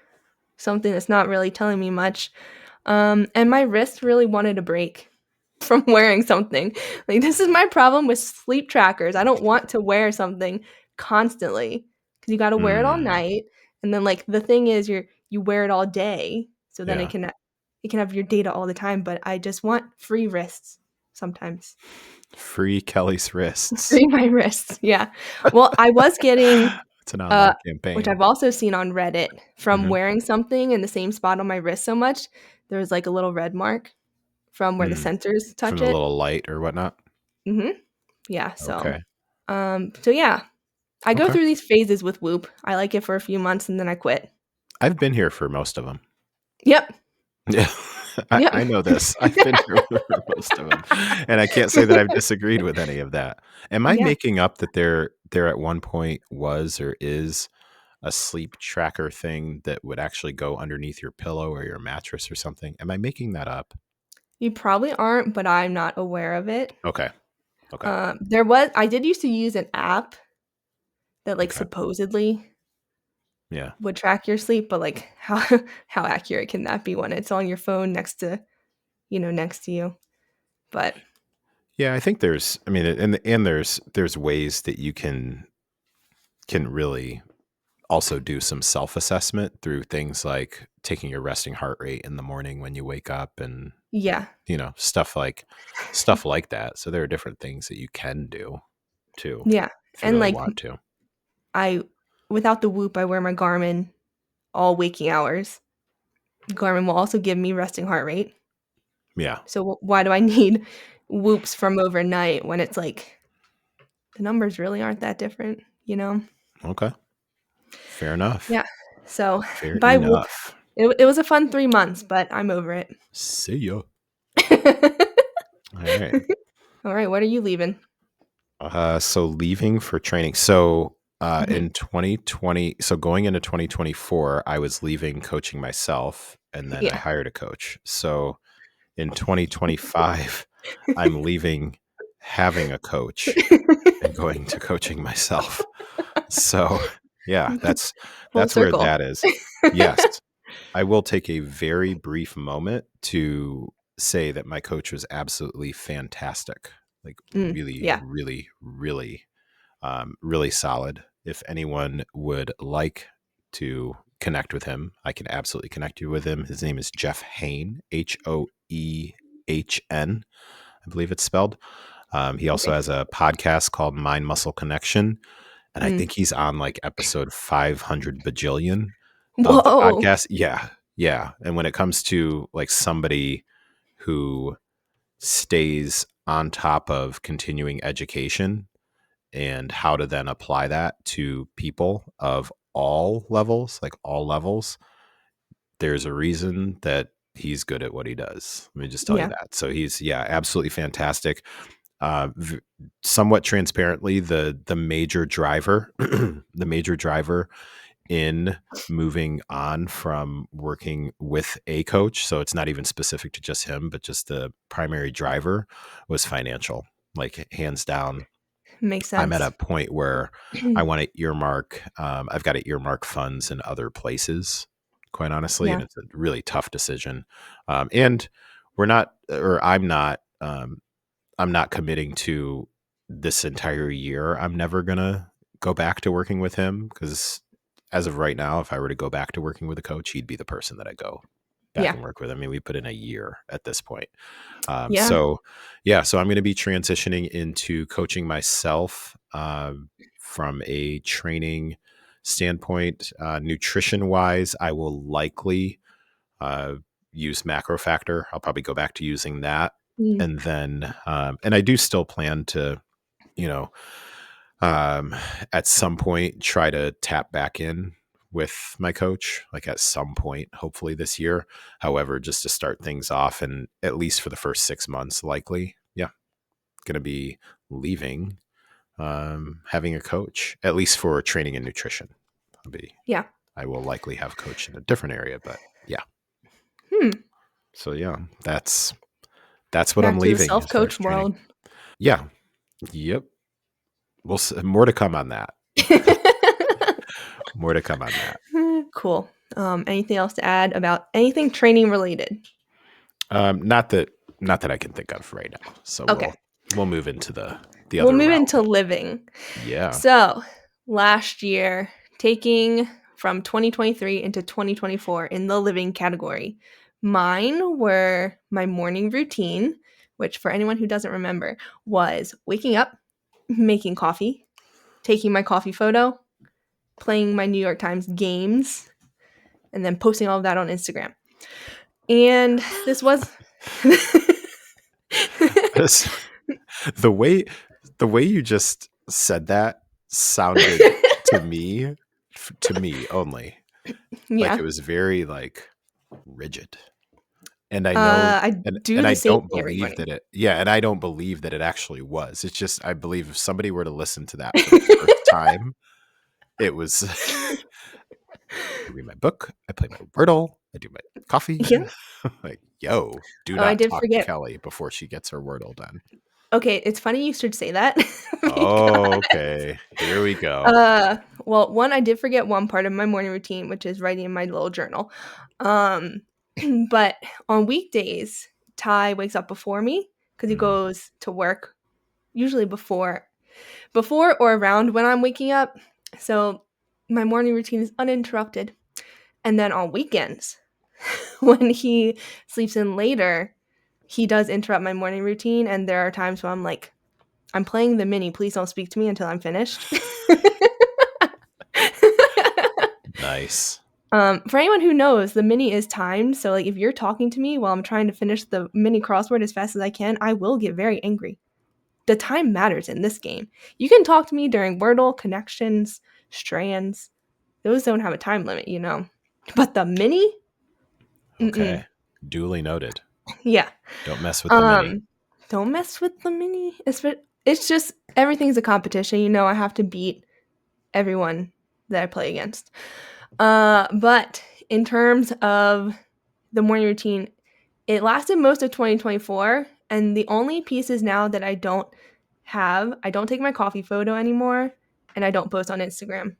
[SPEAKER 2] something that's not really telling me much. And my wrist really wanted a break from wearing something. Like this is my problem with sleep trackers. I don't want to wear something constantly because you got to wear it all
[SPEAKER 1] Mm,
[SPEAKER 2] night, and then like the thing is you wear it all day, so then
[SPEAKER 1] yeah.
[SPEAKER 2] it can have your data all the time. But I just want free wrists sometimes.
[SPEAKER 1] Free Kelly's wrists.
[SPEAKER 2] Free my wrists, yeah. Well, I was getting
[SPEAKER 1] It's an online
[SPEAKER 2] uh, which
[SPEAKER 1] campaign.
[SPEAKER 2] I've also seen on Reddit from
[SPEAKER 1] Hmm.
[SPEAKER 2] wearing something in the same spot on my wrist so much. There was like a little red mark from where the
[SPEAKER 1] Mm,
[SPEAKER 2] sensors
[SPEAKER 1] from
[SPEAKER 2] touch
[SPEAKER 1] the
[SPEAKER 2] it.
[SPEAKER 1] little light or whatnot.
[SPEAKER 2] Hmm. Yeah.
[SPEAKER 1] Okay.
[SPEAKER 2] So yeah, I go
[SPEAKER 1] Okay.
[SPEAKER 2] through these phases with Whoop. I like it for a few months and then I quit.
[SPEAKER 1] I've been here for most of them.
[SPEAKER 2] Yep.
[SPEAKER 1] Yeah.
[SPEAKER 2] Yep.
[SPEAKER 1] I know this. I've been here for most of them, and I can't say that I've disagreed with any of that. Am I
[SPEAKER 2] Yeah.
[SPEAKER 1] making up that there at one point was or is a sleep tracker thing that would actually go underneath your pillow or your mattress or something? Am I making that up?
[SPEAKER 2] You probably aren't, but I'm not aware of it.
[SPEAKER 1] Okay. Okay.
[SPEAKER 2] I did used to use an app that like
[SPEAKER 1] Okay.
[SPEAKER 2] supposedly
[SPEAKER 1] Yeah.
[SPEAKER 2] would track your sleep, but like how how accurate can that be when it's on your phone next to you? But
[SPEAKER 1] Yeah, I think there's I mean and there's ways that you can really also do some self-assessment through things like taking your resting heart rate in the morning when you wake up and
[SPEAKER 2] yeah,
[SPEAKER 1] stuff like that. So there are different things that you can do too
[SPEAKER 2] yeah,
[SPEAKER 1] if you
[SPEAKER 2] and
[SPEAKER 1] really
[SPEAKER 2] like
[SPEAKER 1] want to.
[SPEAKER 2] I without the Whoop, I wear my Garmin all waking hours. Garmin will also give me resting heart rate.
[SPEAKER 1] Yeah.
[SPEAKER 2] So why do I need Whoops from overnight when it's like the numbers really aren't that different, you know?
[SPEAKER 1] Okay. Fair enough.
[SPEAKER 2] Yeah. So
[SPEAKER 1] Fair
[SPEAKER 2] bye Whoop.
[SPEAKER 1] enough.
[SPEAKER 2] It was a fun 3 months, but I'm over it.
[SPEAKER 1] See ya. All right.
[SPEAKER 2] All right, what are you leaving?
[SPEAKER 1] So leaving for training. So
[SPEAKER 2] Mhm.
[SPEAKER 1] in 2020, so going into 2024, I was leaving coaching myself and then I
[SPEAKER 2] Yeah.
[SPEAKER 1] hired a coach. So in 2025, I'm leaving having a coach and going to coaching myself. So yeah,
[SPEAKER 2] Full
[SPEAKER 1] that's where
[SPEAKER 2] circle.
[SPEAKER 1] that is. Yes, I will take a very brief moment to say that my coach was absolutely fantastic. Like really,
[SPEAKER 2] Yeah.
[SPEAKER 1] really, really, really solid. If anyone would like to connect with him, I can absolutely connect you with him. His name is Jeff Hain, Hoehn, I believe it's spelled. He also
[SPEAKER 2] Okay.
[SPEAKER 1] has a podcast called Mind Muscle Connection. And I
[SPEAKER 2] Mm.
[SPEAKER 1] think he's on like episode 500 bajillion of the
[SPEAKER 2] Whoa.
[SPEAKER 1] podcast. Yeah. Yeah. And when it comes to like somebody who stays on top of continuing education and how to then apply that to people of all levels, like all levels, there's a reason that he's good at what he does. Let me just tell you
[SPEAKER 2] Yeah.
[SPEAKER 1] that. So he's, yeah, absolutely fantastic. V- Somewhat transparently, the major driver, the major driver in moving on from working with a coach, so it's not even specific to just him, but just the primary driver was financial. Like hands down,
[SPEAKER 2] Makes
[SPEAKER 1] I'm at a
[SPEAKER 2] sense.
[SPEAKER 1] point where I want to earmark. I've got to earmark funds in other places, quite honestly, and
[SPEAKER 2] Yeah.
[SPEAKER 1] it's a really tough decision. And we're not, or I'm not. I'm not committing to this entire year. I'm never gonna go back to working with him because as of right now, if I were to go back to working with a coach, he'd be the person that I go back
[SPEAKER 2] Yeah.
[SPEAKER 1] and work with. I mean, we put in a year at this point.
[SPEAKER 2] Yeah.
[SPEAKER 1] So yeah, so I'm going to be transitioning into coaching myself from a training standpoint. Nutrition wise, I will likely uh, use macro factor. I'll probably go back to using that.
[SPEAKER 2] Mm.
[SPEAKER 1] And then, and I do still plan to, you know, um, at some point try to tap back in with my coach, like at some point, hopefully this year. However, just to start things off, and at least for the first 6 months, likely, yeah, going to be leaving, having a coach, at least for training and nutrition. I'll be,
[SPEAKER 2] Yeah.
[SPEAKER 1] I will likely have a coach in a different area, but yeah.
[SPEAKER 2] Hmm.
[SPEAKER 1] So yeah, that's what I'm
[SPEAKER 2] Back to the
[SPEAKER 1] leaving as far as
[SPEAKER 2] self-coach
[SPEAKER 1] training.
[SPEAKER 2] world.
[SPEAKER 1] Yeah. Yep. More to come on that. More to come on that.
[SPEAKER 2] Cool. Anything else to add about anything training related?
[SPEAKER 1] Not that I can think of right now. So
[SPEAKER 2] Okay.
[SPEAKER 1] we'll move into the
[SPEAKER 2] We'll
[SPEAKER 1] other
[SPEAKER 2] move
[SPEAKER 1] realm.
[SPEAKER 2] into living.
[SPEAKER 1] Yeah.
[SPEAKER 2] So, last year, taking from 2023 into 2024 in the living category, mine were my morning routine, which for anyone who doesn't remember was waking up, making coffee, taking my coffee photo, playing my New York Times games, and then posting all of that on Instagram. And this was
[SPEAKER 1] This- the way you just said that sounded to me only like
[SPEAKER 2] yeah.
[SPEAKER 1] it was very like rigid. And I know
[SPEAKER 2] I do
[SPEAKER 1] and
[SPEAKER 2] the
[SPEAKER 1] I
[SPEAKER 2] same
[SPEAKER 1] don't
[SPEAKER 2] thing every
[SPEAKER 1] believe
[SPEAKER 2] morning.
[SPEAKER 1] that and I don't believe that it actually was. It's just I believe if somebody were to listen to that for the first time, it was I read my book, I play my Wordle, I do my coffee.
[SPEAKER 2] Yeah.
[SPEAKER 1] Like, yo, do
[SPEAKER 2] Oh, I
[SPEAKER 1] not
[SPEAKER 2] did
[SPEAKER 1] talk to
[SPEAKER 2] forget.
[SPEAKER 1] Kelly before she gets her Wordle done.
[SPEAKER 2] Okay, it's funny you should say that
[SPEAKER 1] Oh,
[SPEAKER 2] because
[SPEAKER 1] okay. Here we go.
[SPEAKER 2] uh, well, one, I did forget one part of my morning routine, which is writing in my little journal. Um, but on weekdays, Ty wakes up before me because he
[SPEAKER 1] Mhm.
[SPEAKER 2] goes to work usually before or around when I'm waking up. So my morning routine is uninterrupted. And then on weekends, when he sleeps in later, he does interrupt my morning routine. And there are times when I'm like, I'm playing the mini. Please don't speak to me until I'm finished.
[SPEAKER 1] Nice.
[SPEAKER 2] For anyone who knows, the mini is timed. So, like, if you're talking to me while I'm trying to finish the mini crossword as fast as I can, I will get very angry. The time matters in this game. You can talk to me during Wordle, connections, strands. Those don't have a time limit, you know. But the mini, mm-mm.
[SPEAKER 1] Okay. Duly noted.
[SPEAKER 2] Yeah.
[SPEAKER 1] Don't mess with the mini.
[SPEAKER 2] Um, don't mess with the mini. It's just everything's a competition. You know, I have to beat everyone that I play against. But in terms of the morning routine, it lasted most of 2024, and the only pieces now that I don't take my coffee photo anymore, and I don't post on Instagram.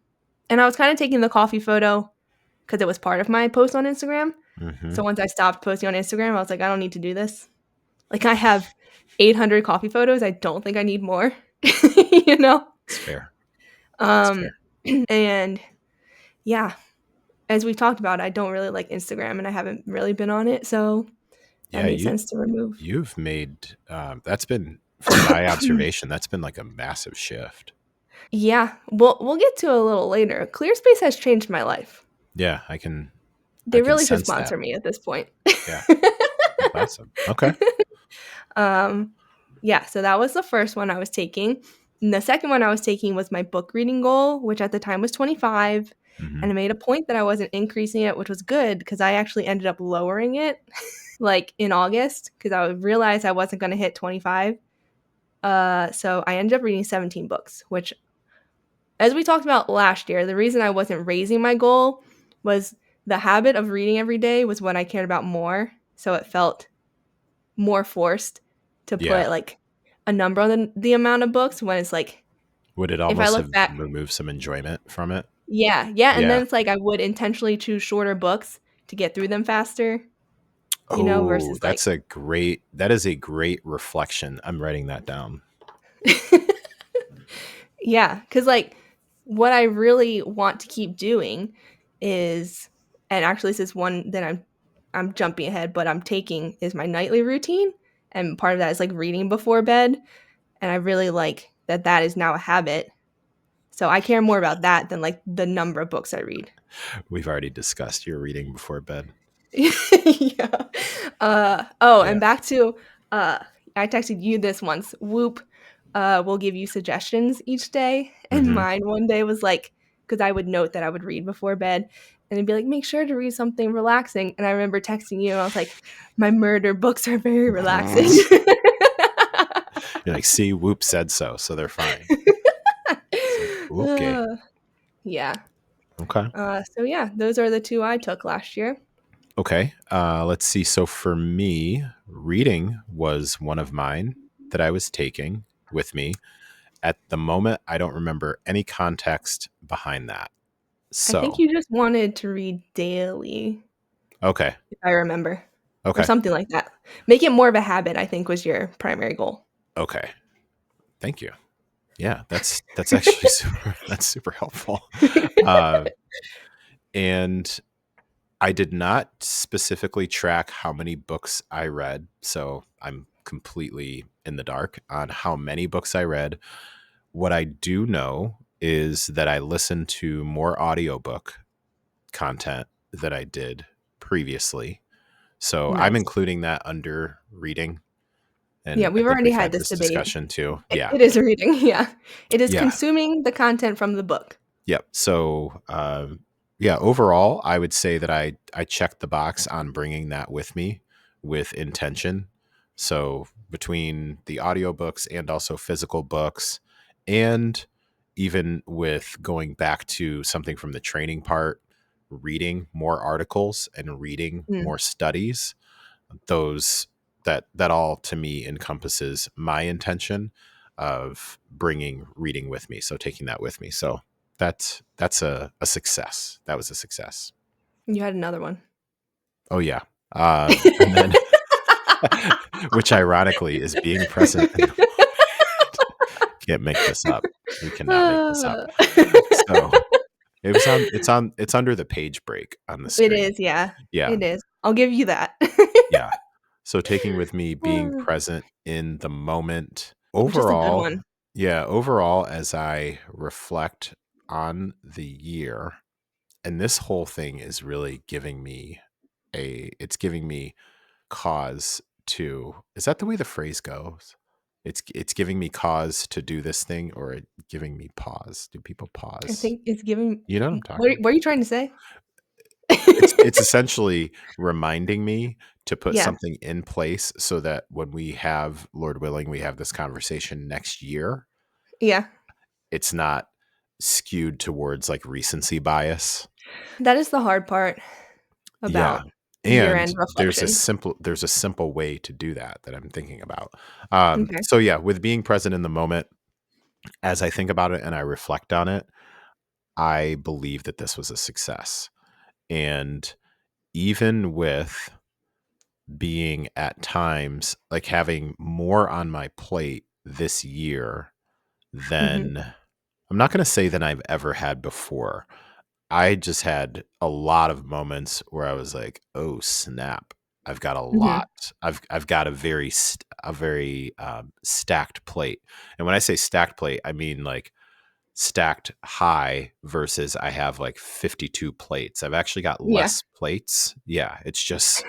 [SPEAKER 2] And I was kind of taking the coffee photo because it was part of my post on Instagram.
[SPEAKER 1] Hmm.
[SPEAKER 2] So once I stopped posting on Instagram, I was like, I don't need to do this. Like I have 800 coffee photos. I don't think I need more. you know.
[SPEAKER 1] It's fair. It's
[SPEAKER 2] Um,
[SPEAKER 1] fair.
[SPEAKER 2] and yeah, as we've talked about, I don't really like Instagram, and I haven't really been on it, so that
[SPEAKER 1] Yeah,
[SPEAKER 2] made sense to remove.
[SPEAKER 1] you've made that's been, from my observation, that's been like a massive shift.
[SPEAKER 2] Yeah, we'll get to it a little later. ClearSpace has changed my life.
[SPEAKER 1] Yeah, I
[SPEAKER 2] They
[SPEAKER 1] can
[SPEAKER 2] really should
[SPEAKER 1] sense that.
[SPEAKER 2] sponsor me at this point.
[SPEAKER 1] Yeah, that's awesome. Okay.
[SPEAKER 2] um, yeah, so that was the first one I was taking. And the second one I was taking was my book reading goal, which at the time was 25.
[SPEAKER 1] Hmm.
[SPEAKER 2] And I made a point that I wasn't increasing it, which was good because I actually ended up lowering it like in August because I realized I wasn't going to hit 25. So I ended up reading 17 books, which, as we talked about last year, the reason I wasn't raising my goal was the habit of reading every day was what I cared about more. So it felt more forced to
[SPEAKER 1] Yeah.
[SPEAKER 2] put like a number on the amount of books when it's like,
[SPEAKER 1] Would it
[SPEAKER 2] if I
[SPEAKER 1] almost
[SPEAKER 2] look
[SPEAKER 1] have
[SPEAKER 2] back,
[SPEAKER 1] removed some enjoyment from it?
[SPEAKER 2] yeah, yeah. And then
[SPEAKER 1] Yeah.
[SPEAKER 2] it's like I would intentionally choose shorter books to get through them faster,
[SPEAKER 1] Oh,
[SPEAKER 2] versus like,
[SPEAKER 1] that is a great reflection. I'm writing that down.
[SPEAKER 2] yeah, because like what I really want to keep doing is, and actually this is one that I'm jumping ahead, but I'm taking is my nightly routine, and part of that is like reading before bed, and I really like that is now a habit. So I care more about that than like the number of books I read.
[SPEAKER 1] We've already discussed your reading before bed.
[SPEAKER 2] yeah. And
[SPEAKER 1] Yeah.
[SPEAKER 2] back to uh I texted you this once. Whoop will give you suggestions each day. And
[SPEAKER 1] Hmm.
[SPEAKER 2] mine one day was like, because I would note that I would read before bed and it'd be like, make sure to read something relaxing. And I remember texting you and I was like, my murder books are very relaxing.
[SPEAKER 1] You're like, see, Whoop said so they're fine. It's like, okay.
[SPEAKER 2] Uh, yeah.
[SPEAKER 1] Okay.
[SPEAKER 2] So yeah, those are the two I took last year.
[SPEAKER 1] Okay. Let's see. So for me, reading was one of mine that I was taking with me. At the moment, I don't remember any context behind that.
[SPEAKER 2] I think
[SPEAKER 1] So,
[SPEAKER 2] you just wanted to read daily,
[SPEAKER 1] okay.
[SPEAKER 2] if I remember, or
[SPEAKER 1] Okay.
[SPEAKER 2] something like that. Make it more of a habit, I think, was your primary goal.
[SPEAKER 1] Okay. Thank you. Yeah, that's actually that's super helpful. Uh, and I did not specifically track how many books I read, so I'm completely in the dark on how many books I read. What I do know is that I listened to more audiobook content than I did previously. So I'm
[SPEAKER 2] Nice.
[SPEAKER 1] including that under reading.
[SPEAKER 2] Yeah,
[SPEAKER 1] And I
[SPEAKER 2] we've
[SPEAKER 1] think
[SPEAKER 2] already
[SPEAKER 1] we've
[SPEAKER 2] had
[SPEAKER 1] had
[SPEAKER 2] this
[SPEAKER 1] this
[SPEAKER 2] debate.
[SPEAKER 1] discussion too.
[SPEAKER 2] It
[SPEAKER 1] Yeah.
[SPEAKER 2] it is reading, yeah. It is
[SPEAKER 1] Yeah.
[SPEAKER 2] consuming the content from the book.
[SPEAKER 1] Yep. So, yeah, overall, I would say that I checked the box on bringing that with me with intention. So between the audiobooks and also physical books, and even with going back to something from the training part, reading more articles and reading
[SPEAKER 2] Mm,
[SPEAKER 1] more studies, those that all to me encompasses my intention of bringing reading with me. So taking that with me. So that's a success. That was a success.
[SPEAKER 2] You had another one.
[SPEAKER 1] Oh yeah. And then, which ironically is being present in the moment. Can't make this up. We cannot make this up.
[SPEAKER 2] Uh,
[SPEAKER 1] So it was on. It's under the page break on the
[SPEAKER 2] it
[SPEAKER 1] screen.
[SPEAKER 2] is, yeah.
[SPEAKER 1] Yeah,
[SPEAKER 2] It is. I'll give you that.
[SPEAKER 1] yeah. So taking with me being
[SPEAKER 2] Uh,
[SPEAKER 1] present in the moment.
[SPEAKER 2] which is a good
[SPEAKER 1] Overall,
[SPEAKER 2] one.
[SPEAKER 1] yeah. Overall, as I reflect on the year, and this whole thing is really giving me it's giving me cause to, is that the way the phrase goes? It's giving me cause to do this thing, or giving me pause. Do people
[SPEAKER 2] I
[SPEAKER 1] pause?
[SPEAKER 2] think it's giving
[SPEAKER 1] You know what I'm talking
[SPEAKER 2] what are you trying to say?
[SPEAKER 1] it's essentially reminding me to put
[SPEAKER 2] Yeah.
[SPEAKER 1] something in place so that when we have, Lord willing, we have this conversation next year,
[SPEAKER 2] Yeah.
[SPEAKER 1] it's not skewed towards like recency bias.
[SPEAKER 2] That is the hard part
[SPEAKER 1] Yeah.
[SPEAKER 2] about
[SPEAKER 1] And
[SPEAKER 2] year-end reflection.
[SPEAKER 1] there's a simple way to do that that I'm thinking about.
[SPEAKER 2] Okay.
[SPEAKER 1] So yeah, with being present in the moment, as I think about it and I reflect on it, I believe that this was a success. And even with being at times like having more on my plate this year
[SPEAKER 2] Mhm.
[SPEAKER 1] than, I'm not going to say than I've ever had before. I just had a lot of moments where I was like, "Oh snap! I've got a
[SPEAKER 2] Mhm.
[SPEAKER 1] lot. I've got a very stacked plate." And when I say stacked plate, I mean like stacked high versus I have like 52 plates. I've actually got
[SPEAKER 2] Yeah.
[SPEAKER 1] less plates. Yeah, it's just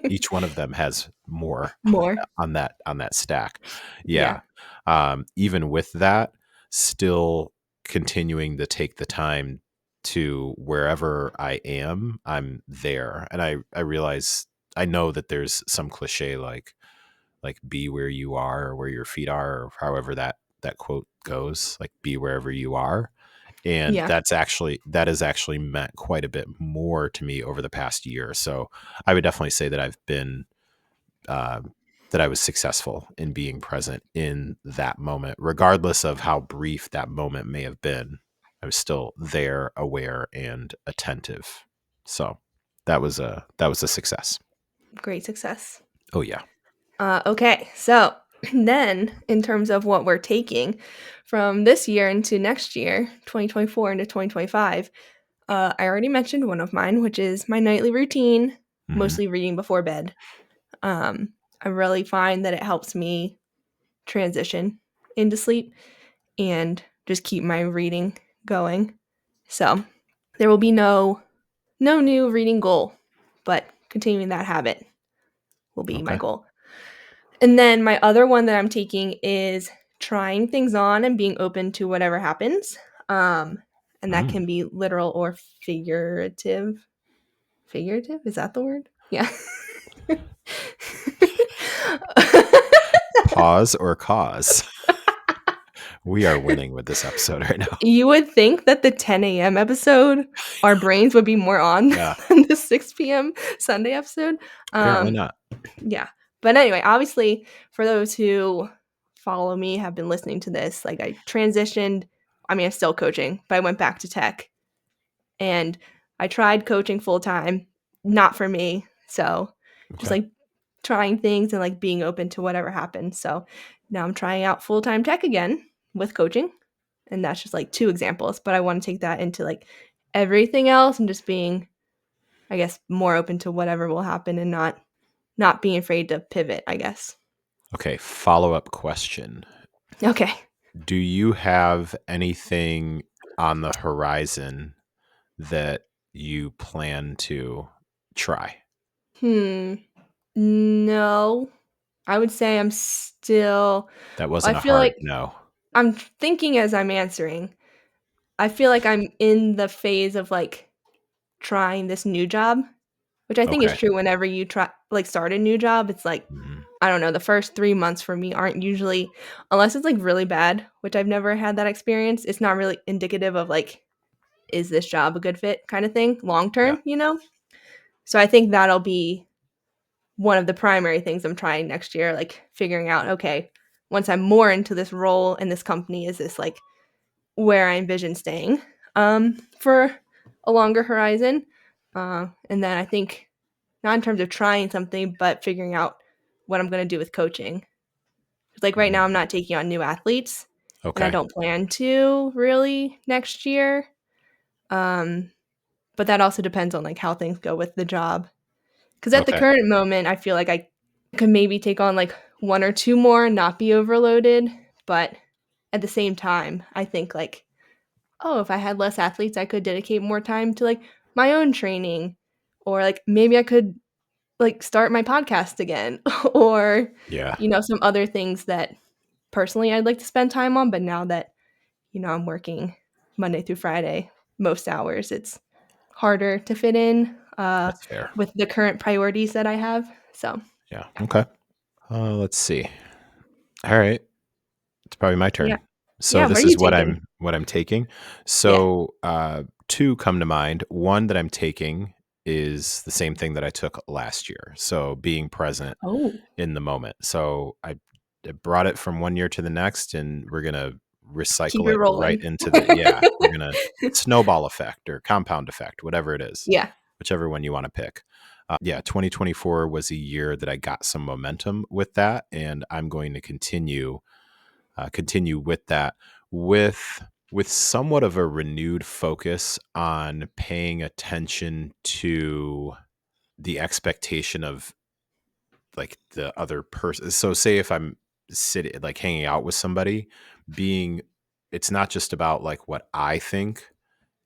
[SPEAKER 1] each one of them has more
[SPEAKER 2] More.
[SPEAKER 1] on that stack.
[SPEAKER 2] Yeah.
[SPEAKER 1] Yeah. Even with that, still continuing to take the time to wherever I am, I'm there. And I realize, I know that there's some cliche like be where you are or where your feet are, or however that quote goes, like be wherever you are. And
[SPEAKER 2] Yeah.
[SPEAKER 1] that has actually meant quite a bit more to me over the past year. So I would definitely say that I've been uh, that I was successful in being present in that moment, regardless of how brief that moment may have been. I was still there, aware, and attentive. So that was a success.
[SPEAKER 2] Great success.
[SPEAKER 1] Oh yeah.
[SPEAKER 2] Okay. So then, in terms of what we're taking from this year into next year, 2024 into 2025, I already mentioned one of mine, which is my nightly routine,
[SPEAKER 1] Hmm.
[SPEAKER 2] mostly reading before bed. I really find that it helps me transition into sleep and just keep my reading going. So there will be no new reading goal, but continuing that habit will be my
[SPEAKER 1] Okay.
[SPEAKER 2] goal. And then my other one that I'm taking is trying things on and being open to whatever happens. Um, and that
[SPEAKER 1] Mm.
[SPEAKER 2] can be literal or figurative. Figurative? Is that the word? Yeah.
[SPEAKER 1] Pause or cause. We are winning with this episode right now.
[SPEAKER 2] You would think that the 10 a.m. episode, our brains would be more on
[SPEAKER 1] Yeah.
[SPEAKER 2] than the 6 p.m. Sunday episode.
[SPEAKER 1] Apparently
[SPEAKER 2] Um,
[SPEAKER 1] not.
[SPEAKER 2] yeah. But anyway, obviously, for those who follow me, have been listening to this, like I transitioned. I mean, I'm still coaching, but I went back to tech and I tried coaching full time. Not for me. So just
[SPEAKER 1] Okay.
[SPEAKER 2] like trying things and like being open to whatever happens. So now I'm trying out full time tech again with coaching. And that's just like two examples. But I want to take that into like everything else and just being, I guess, more open to whatever will happen and not being afraid to pivot, I guess.
[SPEAKER 1] Okay. Follow up question.
[SPEAKER 2] Okay.
[SPEAKER 1] Do you have anything on the horizon that you plan to try?
[SPEAKER 2] Hmm. No. I would say I'm still
[SPEAKER 1] That
[SPEAKER 2] I
[SPEAKER 1] wasn't a
[SPEAKER 2] feel
[SPEAKER 1] hard
[SPEAKER 2] like
[SPEAKER 1] no.
[SPEAKER 2] I'm thinking as I'm answering. I feel like I'm in the phase of like trying this new job, which I think is
[SPEAKER 1] Okay.
[SPEAKER 2] true whenever you try like start a new job. It's like
[SPEAKER 1] Mhm.
[SPEAKER 2] I don't know, the first 3 months for me aren't usually unless it's like really bad, which I've never had that experience. It's not really indicative of like is this job a good fit kind of thing long
[SPEAKER 1] Yeah.
[SPEAKER 2] term, you know? So I think that'll be one of the primary things I'm trying next year, like figuring out, okay, once I'm more into this role in this company, is this like where I envision staying for a longer horizon? And then I think not in terms of trying something, but figuring out what I'm going to do with coaching. Like right now, I'm
[SPEAKER 1] Mm.
[SPEAKER 2] not taking on new athletes, and I
[SPEAKER 1] Okay.
[SPEAKER 2] don't plan to really next year. Um, but that also depends on like how things go with the job. Because at the
[SPEAKER 1] Okay.
[SPEAKER 2] current moment, I feel like I could maybe take on like one or two more and not be overloaded. But at the same time, I think like, oh, if I had less athletes, I could dedicate more time to like my own training, or like maybe I could like start my podcast again, or
[SPEAKER 1] Yeah.
[SPEAKER 2] some other things that personally I'd like to spend time on. But now that I'm working Monday through Friday most hours, it's harder to fit in
[SPEAKER 1] That's fair.
[SPEAKER 2] with the current priorities that I have. So
[SPEAKER 1] Yeah. Okay. Let's see. All right. It's probably my
[SPEAKER 2] yeah,
[SPEAKER 1] turn. So
[SPEAKER 2] yeah. What
[SPEAKER 1] this
[SPEAKER 2] are you
[SPEAKER 1] is
[SPEAKER 2] taking?
[SPEAKER 1] what I'm taking.
[SPEAKER 2] Yeah.
[SPEAKER 1] So two come to mind. One that I'm taking is the same thing that I took last year. So being present
[SPEAKER 2] Oh,
[SPEAKER 1] in the moment. So I brought it from one year to the next, and we're gonna
[SPEAKER 2] keep
[SPEAKER 1] recycle
[SPEAKER 2] it
[SPEAKER 1] it right
[SPEAKER 2] rolling.
[SPEAKER 1] into the we're gonna snowball effect or compound effect, whatever it is,
[SPEAKER 2] Yeah.
[SPEAKER 1] whichever one you want to pick. 2024 was a year that I got some momentum with that, and I'm going to continue with that with somewhat of a renewed focus on paying attention to the expectation of like the other person. So say if I'm sitting like hanging out with somebody, being it's not just about like what I think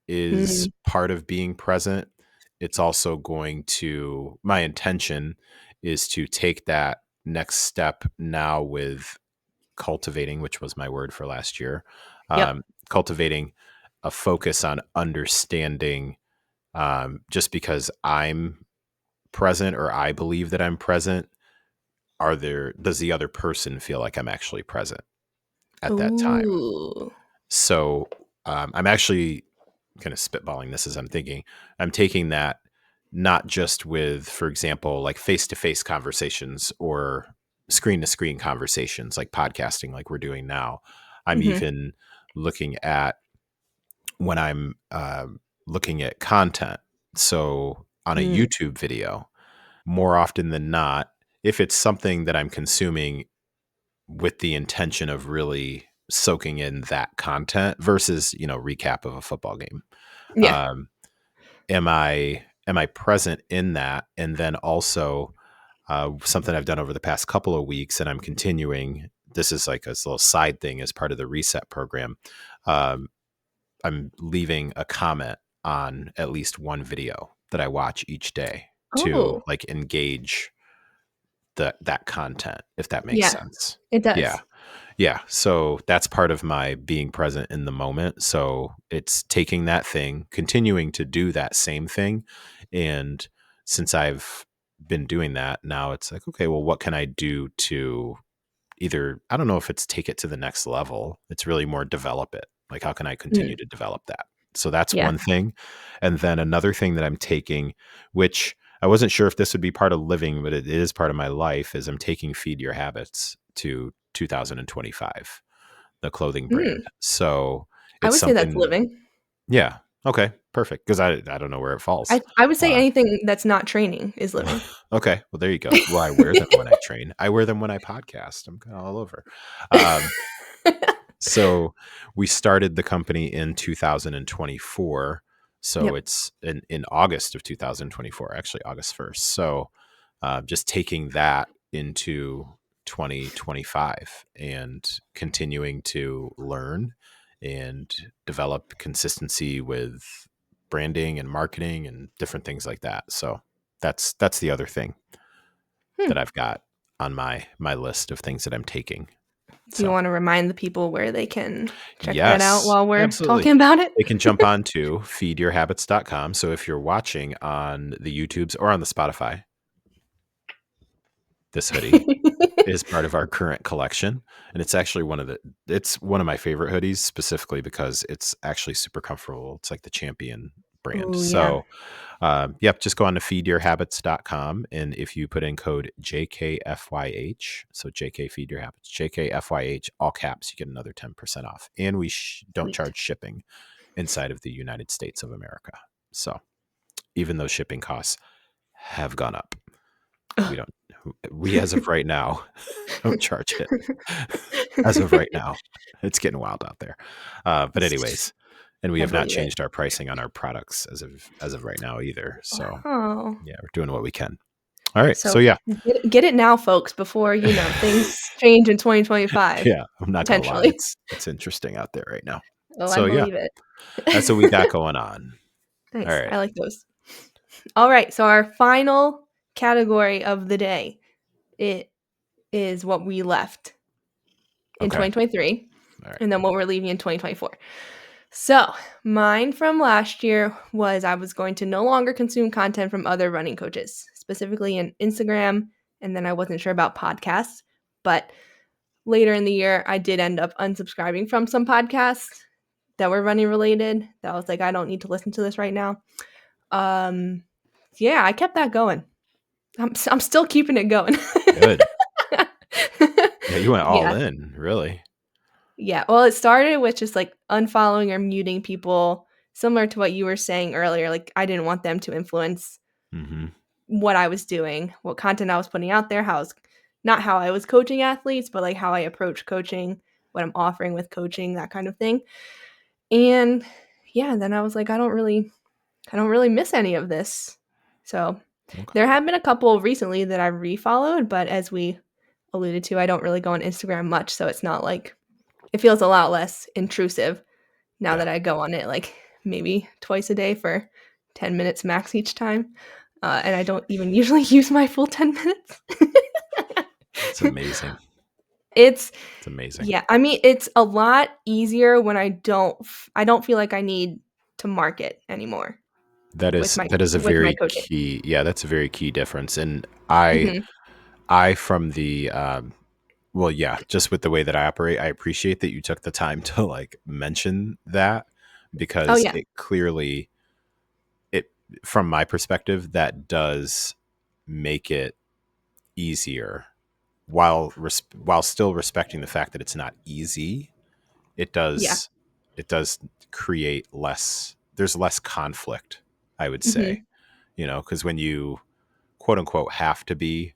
[SPEAKER 1] is
[SPEAKER 2] Mm,
[SPEAKER 1] part of being present. It's also going to my intention is to take that next step now with cultivating, which was my word for last year.
[SPEAKER 2] yep.
[SPEAKER 1] Cultivating a focus on understanding just because I'm present or I believe that I'm present, does the other person feel like I'm actually present at that time?
[SPEAKER 2] Ooh.
[SPEAKER 1] So I'm actually kind of spitballing this as I'm thinking. I'm taking that not just with, for example, like face to face conversations or screen to screen conversations, like podcasting, like we're doing now. I'm
[SPEAKER 2] Hmm.
[SPEAKER 1] even looking at when I'm looking at content. So on a
[SPEAKER 2] Mm,
[SPEAKER 1] YouTube video, more often than not, if it's something that I'm consuming with the intention of really soaking in that content versus, recap of a football game.
[SPEAKER 2] yeah.
[SPEAKER 1] Um, am I present in that? And then also something I've done over the past couple of weeks, and I'm continuing. This is like a little side thing as part of the reset program. Um, I'm leaving a comment on at least one video that I watch each day to
[SPEAKER 2] Oh,
[SPEAKER 1] like engage that content, if that makes
[SPEAKER 2] yeah.
[SPEAKER 1] sense.
[SPEAKER 2] It
[SPEAKER 1] Yeah.
[SPEAKER 2] does.
[SPEAKER 1] Yeah. So that's part of my being present in the moment. So it's taking that thing, continuing to do that same thing. And since I've been doing that, now it's like, okay, well, what can I do to either, I don't know if it's take it to the next level. It's really more develop it. Like, how can I
[SPEAKER 2] Mm,
[SPEAKER 1] continue to develop that? So that's
[SPEAKER 2] yeah.
[SPEAKER 1] one thing. And then another thing that I'm taking, which I wasn't sure if this would be part of living, but it is part of my life, is I'm taking Feed Your Habits to 2025, the clothing brand.
[SPEAKER 2] Mm.
[SPEAKER 1] So
[SPEAKER 2] I
[SPEAKER 1] it's
[SPEAKER 2] would say that's
[SPEAKER 1] something,
[SPEAKER 2] living.
[SPEAKER 1] yeah. Okay. Perfect. Cause I don't know where it falls.
[SPEAKER 2] I would say
[SPEAKER 1] Uh,
[SPEAKER 2] anything that's not training is living.
[SPEAKER 1] okay. Well, there you go. Well, I wear them when I train. I wear them when I podcast. I'm kind of all over. Um, So we started the company in 2024. So
[SPEAKER 2] Yep.
[SPEAKER 1] it's in August of 2024, actually August 1st. So just taking that into 2025 and continuing to learn and develop consistency with branding and marketing and different things like that. So that's the other thing
[SPEAKER 2] Hmm.
[SPEAKER 1] that I've got on my list of things that I'm taking.
[SPEAKER 2] Do you
[SPEAKER 1] So
[SPEAKER 2] want to remind the people where they can check that out
[SPEAKER 1] yes,
[SPEAKER 2] while we're
[SPEAKER 1] absolutely.
[SPEAKER 2] talking about it?
[SPEAKER 1] They can jump on to feedyourhabits.com. So if you're watching on the YouTubes or on the Spotify, this hoodie is part of our current collection. And it's one of my favorite hoodies specifically because it's actually super comfortable. It's like the Champion brand.
[SPEAKER 2] Oh yeah.
[SPEAKER 1] So, yep, just go on to feedyourhabits.com. And if you put in code JKFYH, so JK Feed Your Habits, JKFYH, all caps, you get another 10% off. And we don't
[SPEAKER 2] Sweet.
[SPEAKER 1] charge shipping inside of the United States of America. So even though shipping costs have gone up, we don't, we as of right now, don't charge it as of right now. It's getting wild out there. But anyways, and we
[SPEAKER 2] I
[SPEAKER 1] have not
[SPEAKER 2] believe it.
[SPEAKER 1] changed our pricing on our products as of right now either. So
[SPEAKER 2] Oh.
[SPEAKER 1] yeah, we're doing what we can. All right. So
[SPEAKER 2] So
[SPEAKER 1] yeah,
[SPEAKER 2] get it now, folks, before things change in 2025
[SPEAKER 1] yeah, I'm not gonna lie.
[SPEAKER 2] potentially.
[SPEAKER 1] It's interesting out there right now.
[SPEAKER 2] Oh, I
[SPEAKER 1] So yeah,
[SPEAKER 2] believe it.
[SPEAKER 1] that's what we got going on. All
[SPEAKER 2] Nice.
[SPEAKER 1] right.
[SPEAKER 2] I like those. All right. So our final category of the day, it is what we left in
[SPEAKER 1] Okay.
[SPEAKER 2] 2023
[SPEAKER 1] All right.
[SPEAKER 2] and then what we're leaving in 2024. So, mine from last year was I was going to no longer consume content from other running coaches, specifically in Instagram, and then I wasn't sure about podcasts, but later in the year I did end up unsubscribing from some podcasts that were running related. That I was like, I don't need to listen to this right now. Yeah, I kept that going. I'm still keeping it going.
[SPEAKER 1] Good. Yeah, you went all
[SPEAKER 2] Yeah.
[SPEAKER 1] in, really.
[SPEAKER 2] Yeah. Well, it started with just like unfollowing or muting people, similar to what you were saying earlier. Like, I didn't want them to influence
[SPEAKER 1] Mm-hmm.
[SPEAKER 2] what I was doing, what content I was putting out there, not how I was coaching athletes, but like how I approach coaching, what I'm offering with coaching, that kind of thing. And yeah, then I was like, I don't really miss any of this. So
[SPEAKER 1] Okay.
[SPEAKER 2] there have been a couple recently that I refollowed, but as we alluded to, I don't really go on Instagram much. So it's not like it feels a lot less intrusive now
[SPEAKER 1] Yeah,
[SPEAKER 2] that I go on it like maybe twice a day for 10 minutes max each time. And I don't even usually use my full 10 minutes.
[SPEAKER 1] it's amazing.
[SPEAKER 2] It's
[SPEAKER 1] It's amazing.
[SPEAKER 2] yeah, I mean it's a lot easier when I don't feel like I need to market anymore
[SPEAKER 1] That is a
[SPEAKER 2] with my
[SPEAKER 1] very
[SPEAKER 2] coaching.
[SPEAKER 1] key. Yeah, that's a very key difference. And I
[SPEAKER 2] Mhm.
[SPEAKER 1] I from the well, yeah, just with the way that I operate, I appreciate that you took the time to like mention that
[SPEAKER 2] Oh
[SPEAKER 1] because
[SPEAKER 2] yeah.
[SPEAKER 1] it clearly it from my perspective that does make it easier while still respecting the fact that it's not easy. It
[SPEAKER 2] Yeah.
[SPEAKER 1] does it does create less there's less conflict, I would say.
[SPEAKER 2] Mhm.
[SPEAKER 1] Because when you quote unquote have to be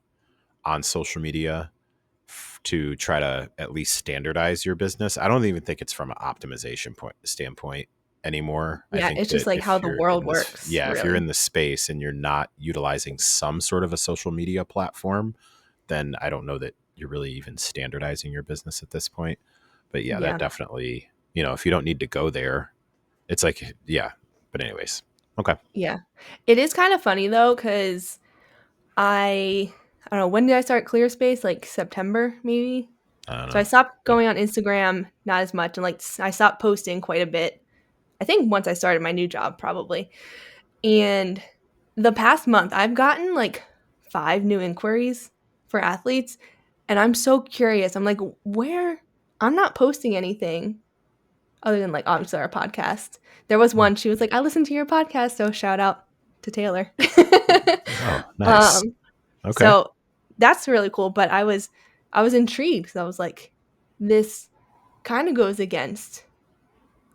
[SPEAKER 1] on social media to try to at least standardize your business. I don't even think it's from an optimization standpoint anymore. I
[SPEAKER 2] Yeah,
[SPEAKER 1] think
[SPEAKER 2] it's just
[SPEAKER 1] that
[SPEAKER 2] like how
[SPEAKER 1] if
[SPEAKER 2] the
[SPEAKER 1] you're
[SPEAKER 2] world
[SPEAKER 1] in this,
[SPEAKER 2] works,
[SPEAKER 1] yeah, if you're
[SPEAKER 2] really.
[SPEAKER 1] in the space and you're not utilizing some sort of a social media platform, then I don't know that you're really even standardizing your business at this point. But yeah, that
[SPEAKER 2] Yeah.
[SPEAKER 1] definitely, if you don't need to go there, it's like, yeah. But anyways, okay.
[SPEAKER 2] Yeah. It is kind of funny though cuz I don't know, when did I start ClearSpace? Like September maybe?
[SPEAKER 1] I don't
[SPEAKER 2] So I
[SPEAKER 1] know.
[SPEAKER 2] stopped
[SPEAKER 1] Yep.
[SPEAKER 2] going on Instagram not as much and like I stopped posting quite a bit. I think once I started my new job probably. And the past month I've gotten like 5 new inquiries for athletes and I'm so curious. I'm like, where I'm not posting anything other than like obviously our podcast. There was
[SPEAKER 1] Hmm.
[SPEAKER 2] one, she was like, I listened to your podcast, so shout out to Taylor.
[SPEAKER 1] Oh, nice.
[SPEAKER 2] um,
[SPEAKER 1] Okay.
[SPEAKER 2] so that's really cool. But I was intrigued because I was like, this kind of goes against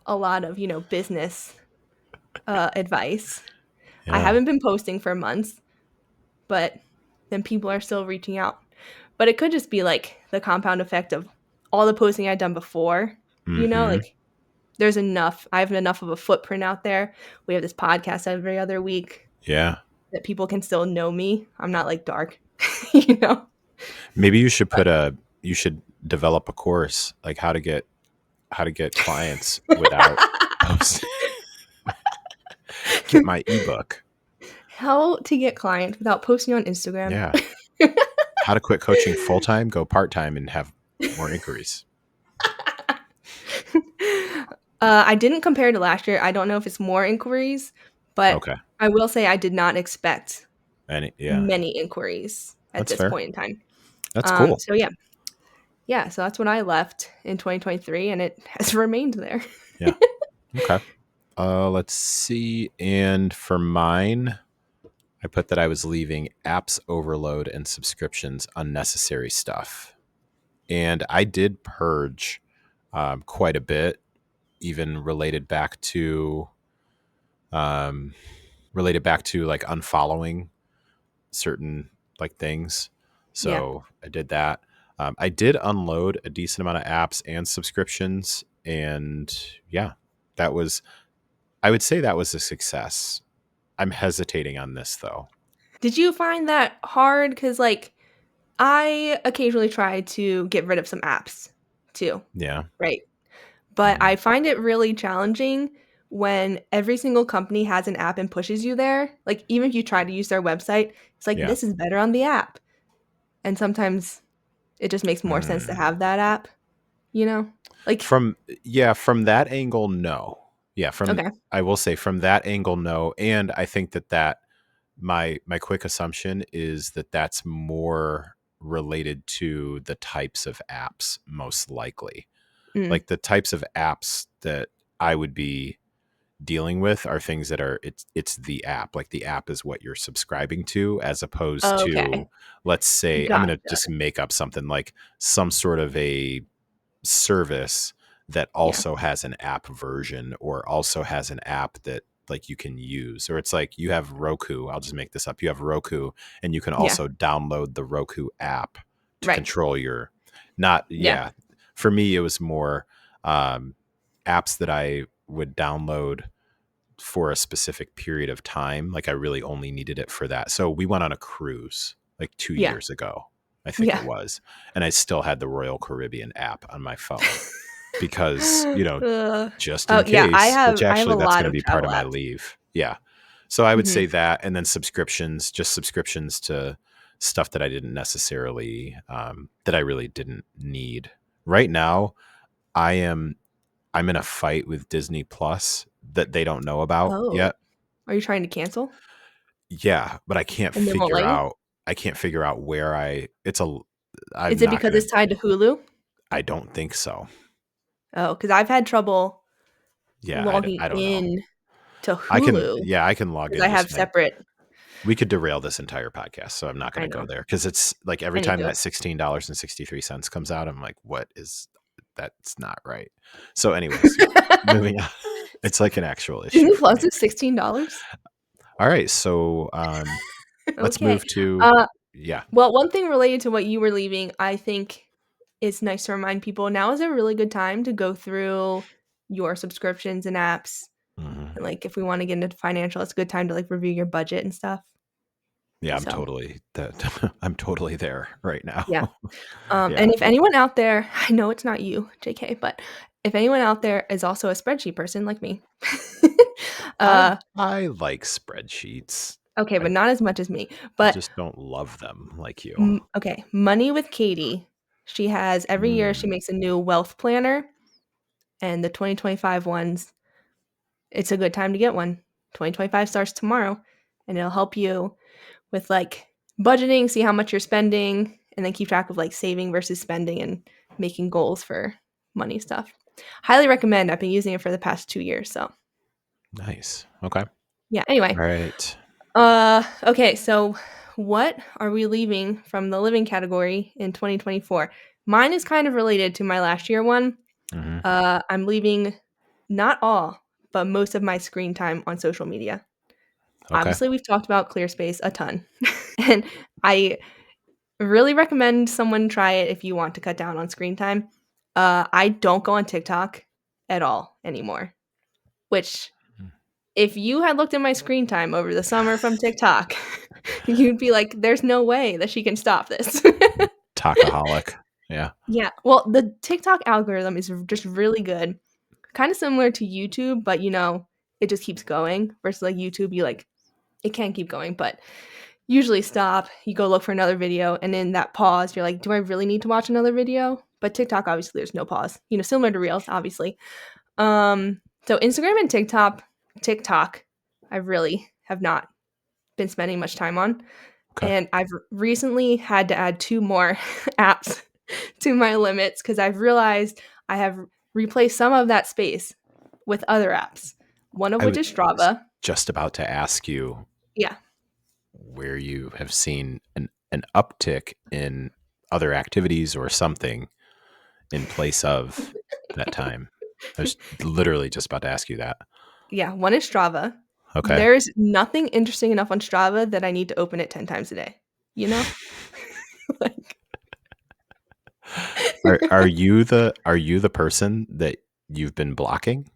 [SPEAKER 2] a lot of, business advice. I
[SPEAKER 1] Yeah.
[SPEAKER 2] haven't been posting for months, but then people are still reaching out. But it could just be like the compound effect of all the posting I'd done before,
[SPEAKER 1] Mm-hmm.
[SPEAKER 2] like I have enough of a footprint out there. We have this podcast every other week
[SPEAKER 1] Yeah.
[SPEAKER 2] that people can still know me. I'm not like dark, you know?
[SPEAKER 1] Maybe you should develop a course like how to get clients without post get my ebook.
[SPEAKER 2] How to get clients without posting on Instagram.
[SPEAKER 1] Yeah. How to quit coaching full time, go part time and have more inquiries.
[SPEAKER 2] I didn't compare to last year. I don't know if it's more inquiries, but
[SPEAKER 1] Okay.
[SPEAKER 2] I will say I did not expect
[SPEAKER 1] And yeah,
[SPEAKER 2] many inquiries at
[SPEAKER 1] that's
[SPEAKER 2] this
[SPEAKER 1] fair.
[SPEAKER 2] point in time.
[SPEAKER 1] That's cool.
[SPEAKER 2] So yeah. Yeah, so that's when I left in 2023 and it has remained there.
[SPEAKER 1] Yeah. Okay. Let's see. And for mine, I put that I was leaving apps overload and subscriptions, unnecessary stuff. And I did purge quite a bit, even um, related back to like unfollowing certain like things.
[SPEAKER 2] Yeah.
[SPEAKER 1] So I did that. I did unload a decent amount of apps and subscriptions, and yeah, that was. I would say that was a success. I'm hesitating on this though.
[SPEAKER 2] Did you find that hard? Because, like, I occasionally try to get rid of some apps too,
[SPEAKER 1] Yeah.
[SPEAKER 2] right? But
[SPEAKER 1] Mhm.
[SPEAKER 2] I find it really challenging when every single company has an app and pushes you there. Like, even if you try to use their website, it's like,
[SPEAKER 1] Yeah.
[SPEAKER 2] this is better on the app. And sometimes it just makes more sense to
[SPEAKER 1] Mm.
[SPEAKER 2] have that app, you know? Like,
[SPEAKER 1] From from that angle, no. Yeah, from
[SPEAKER 2] okay.
[SPEAKER 1] I will say from that angle, no. And I think that my quick assumption is that that's more related to the types of apps, most likely.
[SPEAKER 2] Mm.
[SPEAKER 1] Like the types of apps that I would be dealing with are things that are it's the app. Like the app is what you're subscribing to, as opposed
[SPEAKER 2] Okay.
[SPEAKER 1] to, let's say, I'm gonna
[SPEAKER 2] Gotcha.
[SPEAKER 1] just make up something like some sort of a service that
[SPEAKER 2] Yeah.
[SPEAKER 1] also has an app version, or also has an app that like you can use. Or it's like you have Roku, I'll just make this up, you have Roku, and you can
[SPEAKER 2] Yeah.
[SPEAKER 1] also download the Roku app to
[SPEAKER 2] Right.
[SPEAKER 1] control your, not,
[SPEAKER 2] Yeah.
[SPEAKER 1] yeah, for me it was more um, apps that I would download for a specific period of time. Like I really only needed it for that. So we went on a cruise like two
[SPEAKER 2] Yeah.
[SPEAKER 1] years ago, I think
[SPEAKER 2] Yeah.
[SPEAKER 1] it was. And I still had the Royal Caribbean app on my phone because,
[SPEAKER 2] Uh,
[SPEAKER 1] just
[SPEAKER 2] oh,
[SPEAKER 1] in
[SPEAKER 2] yeah,
[SPEAKER 1] case, which
[SPEAKER 2] I have a
[SPEAKER 1] actually that's going
[SPEAKER 2] lot
[SPEAKER 1] to
[SPEAKER 2] of
[SPEAKER 1] be part of
[SPEAKER 2] travel
[SPEAKER 1] my
[SPEAKER 2] apps.
[SPEAKER 1] leave. Yeah. So I would say
[SPEAKER 2] Mhm.
[SPEAKER 1] that. And then subscriptions, just subscriptions to stuff that I didn't necessarily, that I really didn't need. Right now, I am I'm in a fight with Disney Plus that they don't know about
[SPEAKER 2] Oh,
[SPEAKER 1] yet.
[SPEAKER 2] are you trying to cancel?
[SPEAKER 1] Yeah, but
[SPEAKER 2] And they won't let you?
[SPEAKER 1] I can't figure out where
[SPEAKER 2] Is
[SPEAKER 1] I'm
[SPEAKER 2] it
[SPEAKER 1] not
[SPEAKER 2] because
[SPEAKER 1] gonna
[SPEAKER 2] it's tied to Hulu?
[SPEAKER 1] I don't think so.
[SPEAKER 2] Oh, because 'cause I've had trouble
[SPEAKER 1] Yeah,
[SPEAKER 2] logging
[SPEAKER 1] I don't know.
[SPEAKER 2] in to Hulu
[SPEAKER 1] I can log
[SPEAKER 2] because
[SPEAKER 1] in
[SPEAKER 2] I
[SPEAKER 1] just
[SPEAKER 2] have
[SPEAKER 1] fine.
[SPEAKER 2] separate.
[SPEAKER 1] We could derail this entire podcast, so I'm not
[SPEAKER 2] I
[SPEAKER 1] gonna go
[SPEAKER 2] know.
[SPEAKER 1] there because it's like every
[SPEAKER 2] I need
[SPEAKER 1] time
[SPEAKER 2] to.
[SPEAKER 1] that $16.63 comes out, I'm like, "What is that's not right." So anyways, moving on. It's like an actual issue
[SPEAKER 2] Disney
[SPEAKER 1] for
[SPEAKER 2] Plus
[SPEAKER 1] me.
[SPEAKER 2] is $16?
[SPEAKER 1] Alright, so, let's
[SPEAKER 2] Okay.
[SPEAKER 1] move to
[SPEAKER 2] Uh,
[SPEAKER 1] yeah.
[SPEAKER 2] well, one thing related to what you were leaving, I think it's nice to remind people now is a really good time to go through your subscriptions and apps.
[SPEAKER 1] Mhm.
[SPEAKER 2] And, like, if we wanna get into financial, it's a good time to, like, review your budget and stuff.
[SPEAKER 1] Yeah,
[SPEAKER 2] So,
[SPEAKER 1] I'm totally there right now.
[SPEAKER 2] yeah.
[SPEAKER 1] Yeah.
[SPEAKER 2] And if anyone out there I know it's not you, JK, but if anyone out there is also a spreadsheet person like me,
[SPEAKER 1] I
[SPEAKER 2] uh,
[SPEAKER 1] I like spreadsheets.
[SPEAKER 2] okay,
[SPEAKER 1] I
[SPEAKER 2] but not as much as me,
[SPEAKER 1] I
[SPEAKER 2] but
[SPEAKER 1] just don't love them like you.
[SPEAKER 2] okay, Money with Katie, she has every year she
[SPEAKER 1] Mm,
[SPEAKER 2] makes a new wealth planner, and the 2025 ones, it's a good time to get one. 2025 starts tomorrow, and it'll help you with, like, budgeting, see how much you're spending, and then keep track of, like, saving versus spending and making goals for money stuff. Highly recommend. I've been using it for the past 2 years, so
[SPEAKER 1] nice. Okay.
[SPEAKER 2] yeah, anyway.
[SPEAKER 1] Alright.
[SPEAKER 2] Okay, so what are we leaving from the living category in 2024? Mine is kind of related to my last year one.
[SPEAKER 1] Mhm.
[SPEAKER 2] I'm leaving not all, but most of my screen time on social media.
[SPEAKER 1] Okay.
[SPEAKER 2] Obviously, we've talked about ClearSpace a ton, and I really recommend someone try it if you want to cut down on screen time. I don't go on TikTok at all anymore, which
[SPEAKER 1] Mm.
[SPEAKER 2] if you had looked at my screen time over the summer from TikTok, you'd be like, "There's no way that she can stop this."
[SPEAKER 1] Talkaholic. Yeah.
[SPEAKER 2] Yeah, well, the TikTok algorithm is just really good, kinda similar to YouTube, but, it just keeps going versus, like, YouTube, you, like it can keep going, but usually stop, you go look for another video, and in that pause, you're like, "Do I really need to watch another video?" But TikTok, obviously, there's no pause, similar to Reels, obviously. So Instagram and TikTok, I really have not been spending much time on,
[SPEAKER 1] Okay.
[SPEAKER 2] and I've recently had to add 2 more apps to my limits because 'cause I've realized I have replaced some of that space with other apps. one of
[SPEAKER 1] I
[SPEAKER 2] which
[SPEAKER 1] was
[SPEAKER 2] is Strava.
[SPEAKER 1] just about to ask you
[SPEAKER 2] Yeah.
[SPEAKER 1] where you have seen an uptick in other activities or something in place of that time. I was literally just about to ask you that.
[SPEAKER 2] Yeah, one is Strava.
[SPEAKER 1] Okay.
[SPEAKER 2] There's nothing interesting enough on Strava that I need to open it 10 times a day, you know? Like,
[SPEAKER 1] Are you the person that you've been blocking?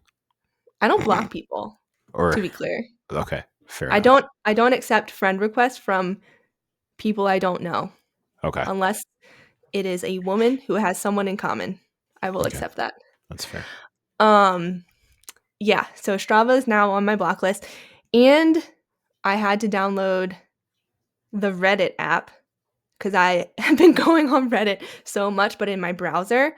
[SPEAKER 2] I don't block people, to
[SPEAKER 1] Or
[SPEAKER 2] be clear.
[SPEAKER 1] okay, fair
[SPEAKER 2] I
[SPEAKER 1] enough.
[SPEAKER 2] don't I don't accept friend requests from people I don't know
[SPEAKER 1] Okay.
[SPEAKER 2] unless it is a woman who has someone in common. I will
[SPEAKER 1] Okay.
[SPEAKER 2] accept that.
[SPEAKER 1] That's fair.
[SPEAKER 2] Um, yeah, so Strava is now on my block list, and I had to download the Reddit app because I have been going on Reddit so much, but in my browser.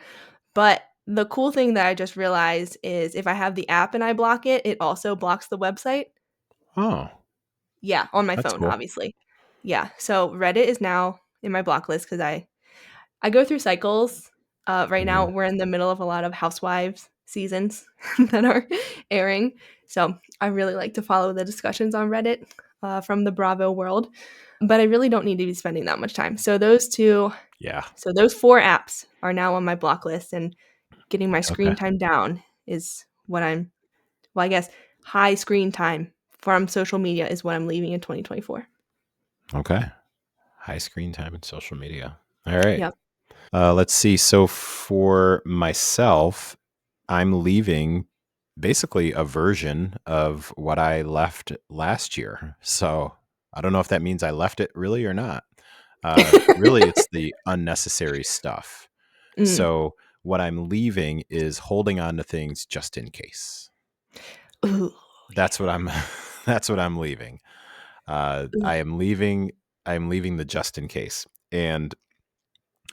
[SPEAKER 2] But the cool thing that I just realized is if I have the app and I block it, it also blocks the website.
[SPEAKER 1] Oh,
[SPEAKER 2] Yeah, on my
[SPEAKER 1] that's
[SPEAKER 2] phone,
[SPEAKER 1] cool.
[SPEAKER 2] obviously. Yeah, so Reddit is now in my block list because I go through cycles. Right now,
[SPEAKER 1] Mhm.
[SPEAKER 2] we're in the middle of a lot of Housewives seasons that are airing. So I really like to follow the discussions on Reddit from the Bravo world, but I really don't need to be spending that much time.
[SPEAKER 1] Yeah.
[SPEAKER 2] So those four apps are now on my block list, and getting my
[SPEAKER 1] Okay.
[SPEAKER 2] screen time down is what well, I guess high screen time from social media is what I'm leaving in 2024.
[SPEAKER 1] Okay. High screen time and social media. All right.
[SPEAKER 2] Yep.
[SPEAKER 1] Let's see. So for myself, I'm leaving basically a version of what I left last year. So I don't know if that means I left it really or not. Really, it's the unnecessary stuff.
[SPEAKER 2] Mm.
[SPEAKER 1] So what I'm leaving is holding on to things just in case.
[SPEAKER 2] Ooh,
[SPEAKER 1] That's what I'm. That's what I'm leaving.
[SPEAKER 2] ooh.
[SPEAKER 1] I am leaving. I'm leaving the just in case. And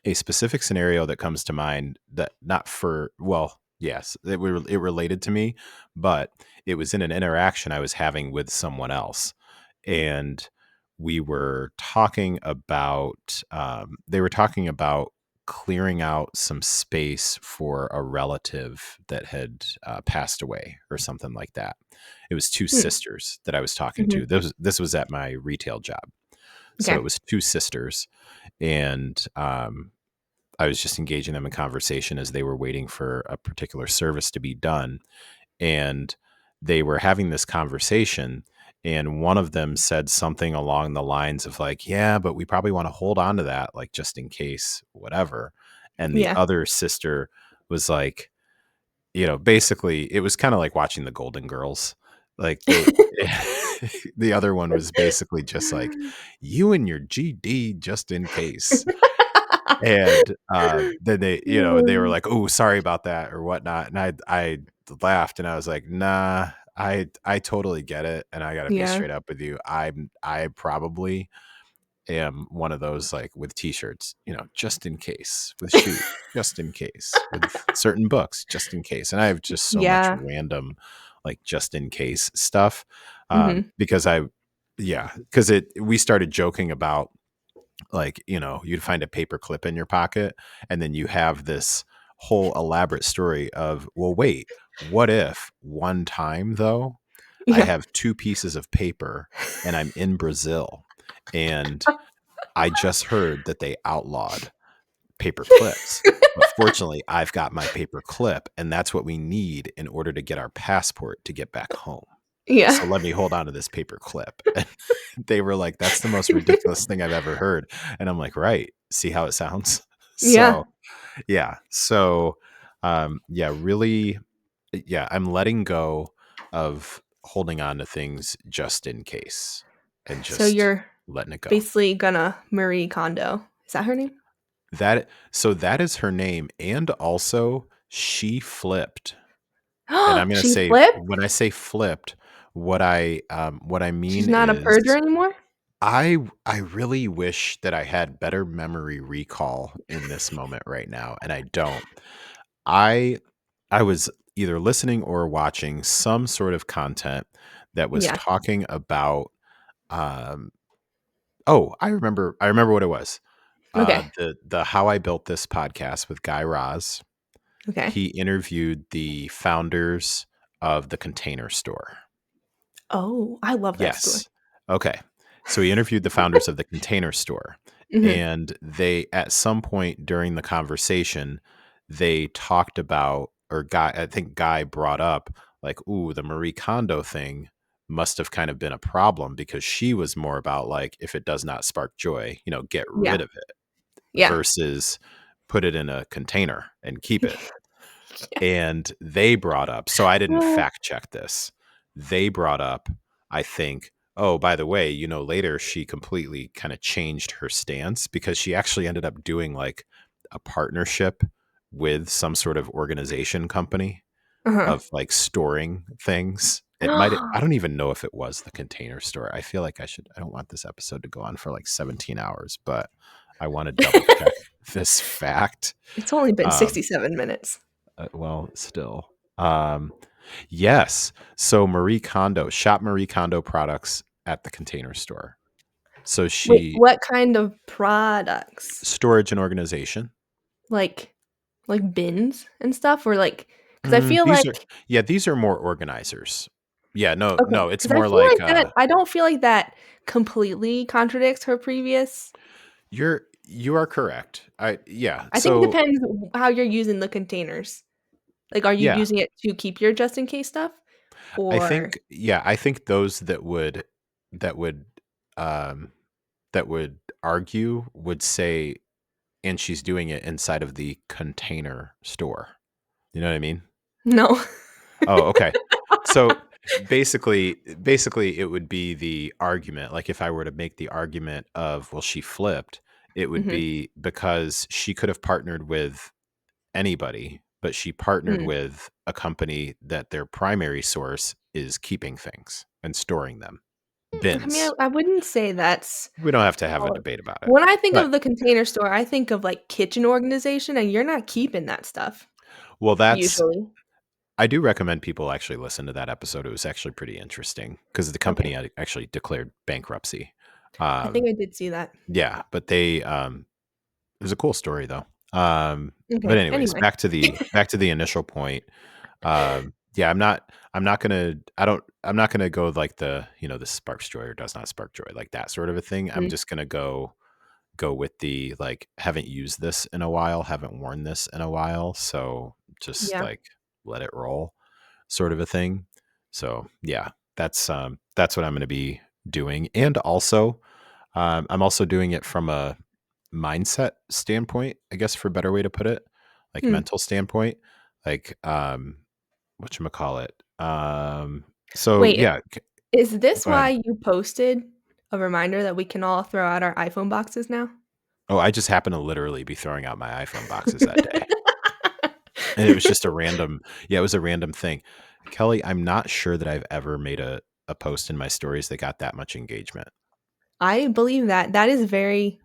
[SPEAKER 1] a specific scenario that comes to mind that not for well yes it related to me, but it was in an interaction I was having with someone else, and we were talking about they were talking about clearing out some space for a relative that had passed away or something like that. It was two
[SPEAKER 2] Hmm.
[SPEAKER 1] sisters that I was talking to.
[SPEAKER 2] Mhm.
[SPEAKER 1] This was at my retail job, so
[SPEAKER 2] Okay.
[SPEAKER 1] it was two sisters, and I was just engaging them in conversation as they were waiting for a particular service to be done. And they were having this conversation. And one of them said something along the lines of, like, yeah, but we probably want to hold on to that, like, just in case, whatever. And the
[SPEAKER 2] Yeah.
[SPEAKER 1] other sister was like, basically, it was kind of like watching the Golden Girls. Like, the other one was basically just like, you and your GD just in case. And, then they were
[SPEAKER 2] Mm.
[SPEAKER 1] like, "Oh, sorry about that," or whatnot, and I laughed, and I was like, "Nah, I totally get it, and I gotta be
[SPEAKER 2] Yeah.
[SPEAKER 1] straight up with you. I probably am one of those, like, with T-shirts, just in case, with shoes, just in case, with certain books, just in case, and I have just so much
[SPEAKER 2] Yeah.
[SPEAKER 1] random, like, just in case stuff,
[SPEAKER 2] Mhm.
[SPEAKER 1] because because it we started joking about, like, you'd find a paper clip in your pocket, and then you have this whole elaborate story of, well, wait, what if one time though I
[SPEAKER 2] Yeah.
[SPEAKER 1] have two pieces of paper and I'm in Brazil, and I just heard that they outlawed paper clips, but fortunately I've got my paper clip, and that's what we need in order to get our passport to get back home.
[SPEAKER 2] Yeah.
[SPEAKER 1] So let me hold on to this paper clip. And they were like, that's the most ridiculous thing I've ever heard. And I'm like, right. See how it sounds?
[SPEAKER 2] Yeah.
[SPEAKER 1] So yeah. So yeah, really, yeah, I'm letting go of holding on to things just in case and
[SPEAKER 2] So
[SPEAKER 1] just
[SPEAKER 2] you're
[SPEAKER 1] letting it go.
[SPEAKER 2] basically gonna Marie Kondo. Is that her name?
[SPEAKER 1] That is her name. And also she flipped. And I'm gonna
[SPEAKER 2] She
[SPEAKER 1] say,
[SPEAKER 2] flipped?
[SPEAKER 1] when I say flipped, what I
[SPEAKER 2] She's
[SPEAKER 1] mean
[SPEAKER 2] not a purger
[SPEAKER 1] is,
[SPEAKER 2] anymore?
[SPEAKER 1] I really wish that I had better memory recall in this moment right now, and I don't. I I was either listening or watching some sort of content that was
[SPEAKER 2] Yeah.
[SPEAKER 1] talking about, um oh, I remember what it was.
[SPEAKER 2] Okay.
[SPEAKER 1] The How I Built This podcast with Guy Raz.
[SPEAKER 2] Okay.
[SPEAKER 1] He interviewed the founders of the Container Store.
[SPEAKER 2] Oh, I love that store.
[SPEAKER 1] Yes. Okay. So he interviewed the founders of the Container Store,
[SPEAKER 2] Mhm.
[SPEAKER 1] and they, at some point during the conversation, they talked about, or I think Guy brought up, like, ooh, the Marie Kondo thing must have kind of been a problem because she was more about like, if it does not spark joy, get
[SPEAKER 2] Yeah.
[SPEAKER 1] rid of it
[SPEAKER 2] Yeah.
[SPEAKER 1] versus put it in a container and keep it.
[SPEAKER 2] Yeah.
[SPEAKER 1] And they brought up, so I didn't
[SPEAKER 2] Uh,
[SPEAKER 1] fact check this. They brought up, I think, oh, by the way, later she completely kind of changed her stance because she actually ended up doing like a partnership with some sort of organization company
[SPEAKER 2] uh-huh.
[SPEAKER 1] of like storing things. It might, I don't even know if it was the Container Store. I feel like I don't want this episode to go on for like 17 hours, but I want to double check this fact.
[SPEAKER 2] It's only been
[SPEAKER 1] Um,
[SPEAKER 2] 67 minutes.
[SPEAKER 1] well, still. Um, yes. So shop Marie Kondo products at the Container Store. So
[SPEAKER 2] Wait,
[SPEAKER 1] she
[SPEAKER 2] what kind of products?
[SPEAKER 1] storage and organization.
[SPEAKER 2] Like like bins and stuff, or like, because I feel
[SPEAKER 1] These
[SPEAKER 2] like,
[SPEAKER 1] are yeah, these are more organizers. Yeah, no,
[SPEAKER 2] okay,
[SPEAKER 1] no, it's
[SPEAKER 2] because I
[SPEAKER 1] more
[SPEAKER 2] feel
[SPEAKER 1] like
[SPEAKER 2] like that I don't feel like that completely contradicts her previous.
[SPEAKER 1] you are correct. Yeah.
[SPEAKER 2] I think it
[SPEAKER 1] So
[SPEAKER 2] depends how you're using the containers. Like, are you
[SPEAKER 1] yeah,
[SPEAKER 2] using it to keep your just in case stuff? Or
[SPEAKER 1] I think those that would um that would argue would say, and she's doing it inside of the Container Store. You know what I mean?
[SPEAKER 2] no?
[SPEAKER 1] Oh, okay. So basically it would be the argument, like if I were to make the argument of, well, she flipped, it would
[SPEAKER 2] Mhm.
[SPEAKER 1] be because she could have partnered with anybody, but she partnered
[SPEAKER 2] Mm.
[SPEAKER 1] with a company that their primary source is keeping things and storing them.
[SPEAKER 2] I mean,
[SPEAKER 1] Bins.
[SPEAKER 2] I wouldn't say that's
[SPEAKER 1] We don't have to have a
[SPEAKER 2] all.
[SPEAKER 1] debate about it.
[SPEAKER 2] When I think
[SPEAKER 1] But
[SPEAKER 2] of the Container Store, I think of, like, kitchen organization, and you're not keeping that stuff
[SPEAKER 1] well, that's
[SPEAKER 2] usually.
[SPEAKER 1] I do recommend people actually listen to that episode. It was actually pretty interesting because the company
[SPEAKER 2] Okay.
[SPEAKER 1] had actually declared bankruptcy.
[SPEAKER 2] I think
[SPEAKER 1] Um,
[SPEAKER 2] I did see that.
[SPEAKER 1] yeah, but it was a cool story though. But
[SPEAKER 2] Okay,
[SPEAKER 1] anyways,
[SPEAKER 2] anyway.
[SPEAKER 1] back to the initial point. Yeah, I'm not gonna go like this sparks joy or does not spark joy, like that sort of a thing. I'm
[SPEAKER 2] Mhm.
[SPEAKER 1] just gonna go with the like, haven't used this in a while, haven't worn this in a while, so just
[SPEAKER 2] Yeah.
[SPEAKER 1] like let it roll sort of a thing. So yeah, that's what I'm going to be doing. And also, I'm also doing it from a mindset standpoint, I guess, for a better way to put it, like
[SPEAKER 2] Hmm.
[SPEAKER 1] mental standpoint, like whatchamacallit. So
[SPEAKER 2] Wait,
[SPEAKER 1] yeah,
[SPEAKER 2] is this
[SPEAKER 1] go ahead.
[SPEAKER 2] why you posted a reminder that we can all throw out our iPhone boxes now?
[SPEAKER 1] Oh, I just happen to literally be throwing out my iPhone boxes that day. And it was just a random, yeah, it was a random thing. Kelly, I'm not sure that I've ever made a post in my stories that got that much engagement.
[SPEAKER 2] I believe that. That is very.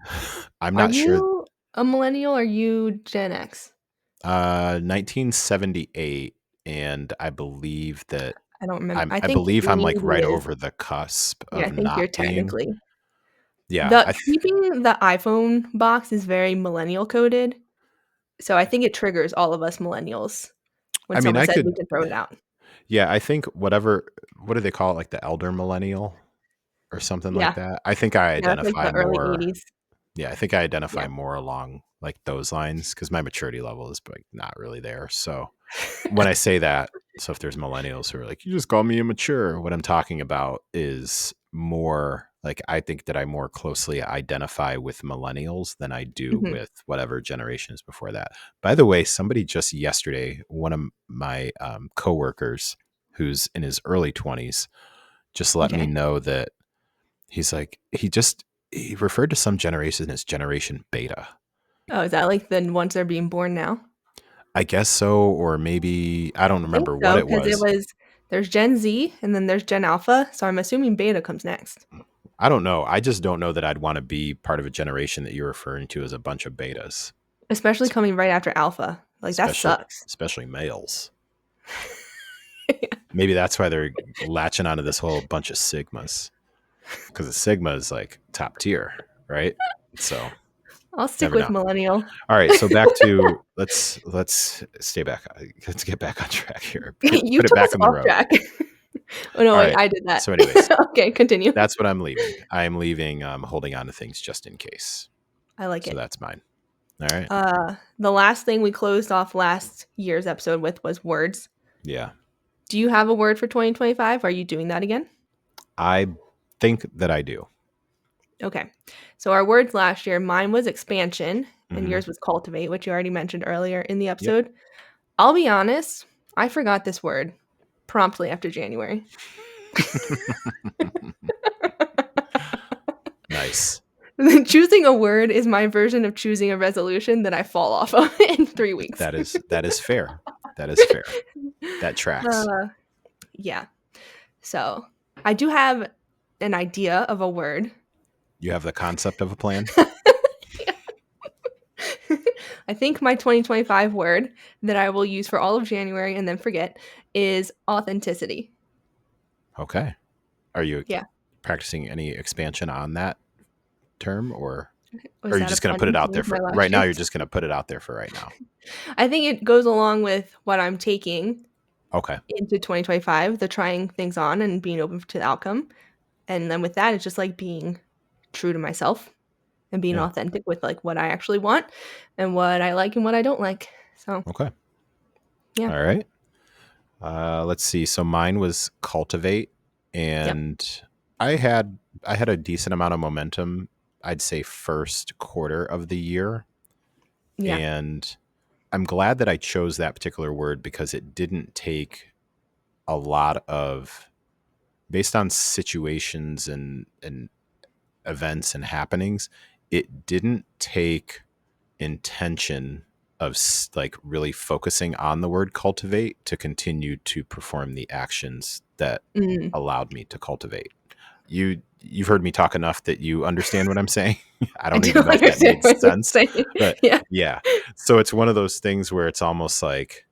[SPEAKER 1] I'm
[SPEAKER 2] Are
[SPEAKER 1] not sure.
[SPEAKER 2] you a millennial? Or are you Gen X?
[SPEAKER 1] 1978, and I believe that
[SPEAKER 2] I don't remember. I
[SPEAKER 1] I
[SPEAKER 2] think
[SPEAKER 1] believe I'm like
[SPEAKER 2] maybe
[SPEAKER 1] right
[SPEAKER 2] it is.
[SPEAKER 1] over the cusp
[SPEAKER 2] Yeah, I
[SPEAKER 1] of
[SPEAKER 2] think you're
[SPEAKER 1] not being.
[SPEAKER 2] technically.
[SPEAKER 1] Yeah,
[SPEAKER 2] The keeping the iPhone box is very millennial coded, so I think it triggers all of us millennials when
[SPEAKER 1] I mean,
[SPEAKER 2] someone
[SPEAKER 1] I
[SPEAKER 2] says we
[SPEAKER 1] could.
[SPEAKER 2] can throw it out.
[SPEAKER 1] Yeah, I think whatever. What do they call it? Like the elder millennial or something like
[SPEAKER 2] Yeah.
[SPEAKER 1] that. I think I
[SPEAKER 2] Yeah, that's like
[SPEAKER 1] identify
[SPEAKER 2] the early
[SPEAKER 1] more.
[SPEAKER 2] '80s.
[SPEAKER 1] Yeah, I think I
[SPEAKER 2] Yeah.
[SPEAKER 1] identify more along like those lines because my maturity level is like not really there. So when I say that, so if there's millennials who are like, you just call me immature, what I'm talking about is more like, I think that I more closely identify with millennials than I do
[SPEAKER 2] Mhm.
[SPEAKER 1] with whatever generation is before that. By the way, somebody just yesterday, one of my coworkers who's in his early 20s, just let me
[SPEAKER 2] Okay.
[SPEAKER 1] know that he's like, he referred to some generation as generation beta.
[SPEAKER 2] Oh, is that like the ones that are being born now?
[SPEAKER 1] I guess so, or maybe I don't
[SPEAKER 2] I think
[SPEAKER 1] remember what
[SPEAKER 2] so,
[SPEAKER 1] it
[SPEAKER 2] because it
[SPEAKER 1] was.
[SPEAKER 2] was there's Gen Z and then there's Gen Alpha, so I'm assuming beta comes next,
[SPEAKER 1] I don't know. I just don't know that I'd want to be part of a generation that you're referring to as a bunch of betas,
[SPEAKER 2] especially
[SPEAKER 1] es-
[SPEAKER 2] coming right after Alpha. Like, that sucks.
[SPEAKER 1] especially males. Maybe that's why they're latching onto this whole bunch of sigmas because the sigma is like top tier, right? So
[SPEAKER 2] I'll stick
[SPEAKER 1] Never
[SPEAKER 2] with
[SPEAKER 1] know.
[SPEAKER 2] millennial.
[SPEAKER 1] All right, so back to let's stay back. Let's get back on track here.
[SPEAKER 2] You
[SPEAKER 1] Put it
[SPEAKER 2] took
[SPEAKER 1] back
[SPEAKER 2] us
[SPEAKER 1] on the
[SPEAKER 2] off
[SPEAKER 1] road.
[SPEAKER 2] track. Oh, no,
[SPEAKER 1] All
[SPEAKER 2] wait,
[SPEAKER 1] right.
[SPEAKER 2] I did that.
[SPEAKER 1] So, anyways,
[SPEAKER 2] Okay, continue.
[SPEAKER 1] that's what I'm leaving. I'm leaving. Holding on to things just in case.
[SPEAKER 2] I like
[SPEAKER 1] So
[SPEAKER 2] it.
[SPEAKER 1] that's mine. All right.
[SPEAKER 2] The last thing we closed off last year's episode with was words.
[SPEAKER 1] Yeah.
[SPEAKER 2] Do you have a word for 2025? Are you doing that again?
[SPEAKER 1] I think that I do.
[SPEAKER 2] Okay. So our words last year, mine was expansion and
[SPEAKER 1] Hmm.
[SPEAKER 2] yours was cultivate, which you already mentioned earlier in the
[SPEAKER 1] Yep.
[SPEAKER 2] episode. I'll be honest, I forgot this word promptly after January.
[SPEAKER 1] Nice.
[SPEAKER 2] Choosing a word is my version of choosing a resolution that I fall off of in 3 weeks.
[SPEAKER 1] That is fair. That is fair. That tracks.
[SPEAKER 2] uh, yeah. So I do have an idea of a word.
[SPEAKER 1] You have the concept of a plan.
[SPEAKER 2] I think my 2025 word that I will use for all of January and then forget is authenticity.
[SPEAKER 1] Okay. Are you
[SPEAKER 2] Yeah.
[SPEAKER 1] practicing any expansion on that term, or
[SPEAKER 2] Was
[SPEAKER 1] are you
[SPEAKER 2] that a
[SPEAKER 1] just going to put it
[SPEAKER 2] pun
[SPEAKER 1] out there
[SPEAKER 2] with my
[SPEAKER 1] for
[SPEAKER 2] last
[SPEAKER 1] right now?
[SPEAKER 2] year?
[SPEAKER 1] You're just going to put it out there for right now.
[SPEAKER 2] I think it goes along with what I'm taking
[SPEAKER 1] Okay.
[SPEAKER 2] into 2025, the trying things on and being open to the outcome. And then with that, it's just like being true to myself and being
[SPEAKER 1] Yeah.
[SPEAKER 2] authentic with like what I actually want and what I like and what I don't like. So,
[SPEAKER 1] Okay.
[SPEAKER 2] yeah.
[SPEAKER 1] All right. Let's see. So mine was cultivate,
[SPEAKER 2] Yep.
[SPEAKER 1] and I had I had a decent amount of momentum. I'd say first quarter of the year,
[SPEAKER 2] Yeah.
[SPEAKER 1] and I'm glad that I chose that particular word because it didn't take a lot of, based on situations and events and happenings, it didn't take intention of like really focusing on the word cultivate to continue to perform the actions that
[SPEAKER 2] Mm.
[SPEAKER 1] allowed me to cultivate. You've heard me talk enough that you understand what I'm saying. I
[SPEAKER 2] I
[SPEAKER 1] don't
[SPEAKER 2] do
[SPEAKER 1] even know if that
[SPEAKER 2] understand
[SPEAKER 1] made
[SPEAKER 2] what you're
[SPEAKER 1] sense,
[SPEAKER 2] saying.
[SPEAKER 1] but
[SPEAKER 2] Yeah.
[SPEAKER 1] yeah. So it's one of those things where it's almost like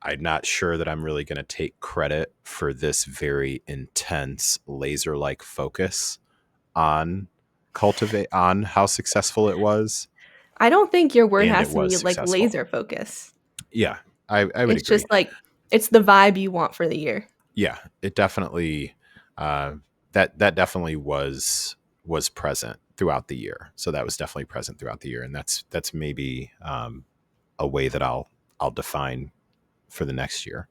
[SPEAKER 1] I'm not sure that I'm really going to take credit for this very intense laser like focus on cultivate, on how successful it was.
[SPEAKER 2] I don't think your word
[SPEAKER 1] And it
[SPEAKER 2] has to
[SPEAKER 1] was
[SPEAKER 2] be like
[SPEAKER 1] successful.
[SPEAKER 2] laser focus.
[SPEAKER 1] Yeah, I would
[SPEAKER 2] It's just
[SPEAKER 1] agree.
[SPEAKER 2] like it's the vibe you want for the year.
[SPEAKER 1] Yeah, it definitely uh, that definitely was present throughout the year. So that was definitely present throughout the year, and that's maybe a way that I'll define for the next year.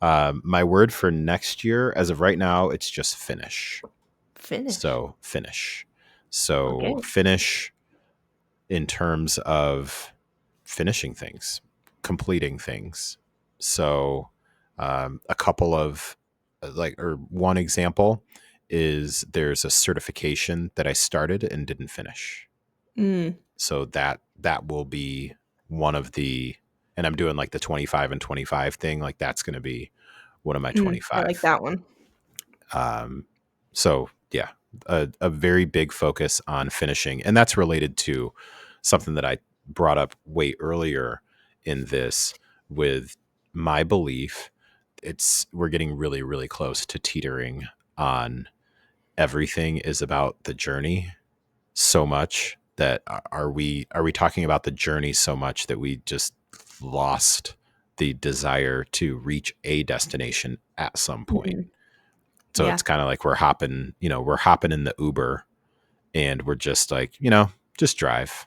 [SPEAKER 1] My word for next year, as of right now, it's just finish.
[SPEAKER 2] Finish.
[SPEAKER 1] So finish. So
[SPEAKER 2] Okay.
[SPEAKER 1] finish in terms of finishing things, completing things. So, a couple of like, or one example is there's a certification that I started and didn't finish.
[SPEAKER 2] Mm.
[SPEAKER 1] So that will be one of the, and I'm doing like the 25 and 25 thing. Like that's going to be one of my
[SPEAKER 2] I like
[SPEAKER 1] 25.
[SPEAKER 2] that one.
[SPEAKER 1] Um, so yeah, a very big focus on finishing, and that's related to something that I brought up way earlier in this with my belief. It's we're getting really, really close to teetering on everything is about the journey so much that are we talking about the journey so much that we just lost the desire to reach a destination at some point.
[SPEAKER 2] Mm-mm.
[SPEAKER 1] So
[SPEAKER 2] Yeah.
[SPEAKER 1] it's kind of like we're hopping in the Uber and we're just like, just drive,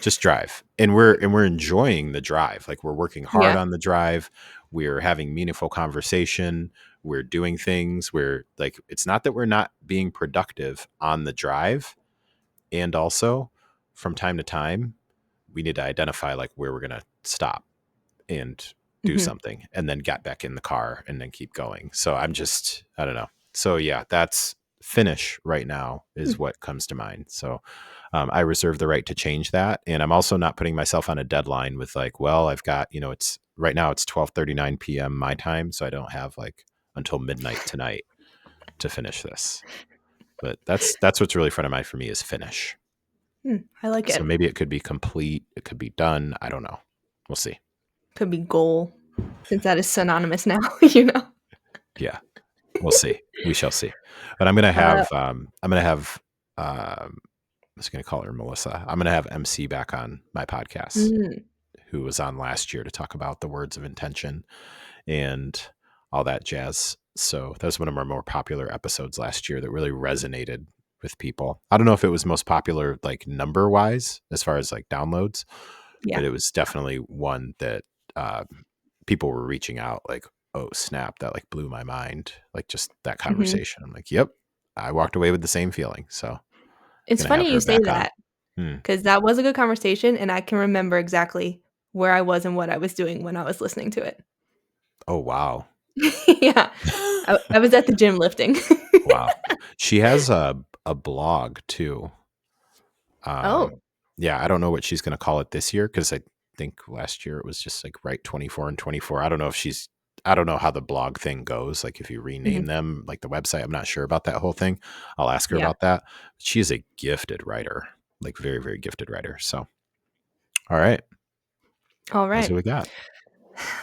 [SPEAKER 1] just drive. And we're enjoying the drive. Like we're working hard
[SPEAKER 2] Yeah.
[SPEAKER 1] on the drive. We're having meaningful conversation. We're doing things. We're like, it's not that we're not being productive on the drive. And also from time to time, we need to identify like where we're going to stop and do
[SPEAKER 2] Hmm.
[SPEAKER 1] something and then get back in the car and then keep going. So I don't know. So yeah, that's finish right now is what comes to mind. So I reserve the right to change that. And I'm also not putting myself on a deadline with like, well, I've got, it's right now it's 12:39 PM my time. So I don't have like until midnight tonight to finish this. But that's what's really front of mind for me is finish.
[SPEAKER 2] I like
[SPEAKER 1] So
[SPEAKER 2] it.
[SPEAKER 1] maybe it could be complete. It could be done. I don't know. We'll see.
[SPEAKER 2] Could be goal, since that is synonymous now, you know?
[SPEAKER 1] Yeah. We'll see. We shall see. But I'm gonna
[SPEAKER 2] Uh,
[SPEAKER 1] have I'm gonna have um, was going to call her Melissa. I'm going to have MC back on my podcast,
[SPEAKER 2] Mm,
[SPEAKER 1] who was on last year to talk about the words of intention and all that jazz. So that was one of our more popular episodes last year that really resonated with people. I don't know if it was most popular like number wise as far as like downloads, but
[SPEAKER 2] yeah.
[SPEAKER 1] it was definitely one that uh, people were reaching out like, oh snap, that like blew my mind. Like just that
[SPEAKER 2] Hmm.
[SPEAKER 1] conversation. I'm like, yep, I walked away with the same feeling. So
[SPEAKER 2] It's
[SPEAKER 1] gonna have
[SPEAKER 2] funny you
[SPEAKER 1] her
[SPEAKER 2] say
[SPEAKER 1] back on.
[SPEAKER 2] that
[SPEAKER 1] Hmm.
[SPEAKER 2] because that was a good conversation, and I can remember exactly where I was and what I was doing when I was listening to it.
[SPEAKER 1] Oh wow.
[SPEAKER 2] Yeah, I was at the gym lifting.
[SPEAKER 1] Wow. She has a blog too.
[SPEAKER 2] Oh,
[SPEAKER 1] Yeah, I don't know what she's going to call it this year because I think last year it was just like Right 24 and 24. I don't know how the blog thing goes. Like if you rename
[SPEAKER 2] mhm,
[SPEAKER 1] them, like the website, I'm not sure about that whole thing. I'll ask her
[SPEAKER 2] yeah.
[SPEAKER 1] about that. She is a gifted writer, like very, very gifted writer. So, all right.
[SPEAKER 2] All
[SPEAKER 1] That's what
[SPEAKER 2] right.
[SPEAKER 1] we got.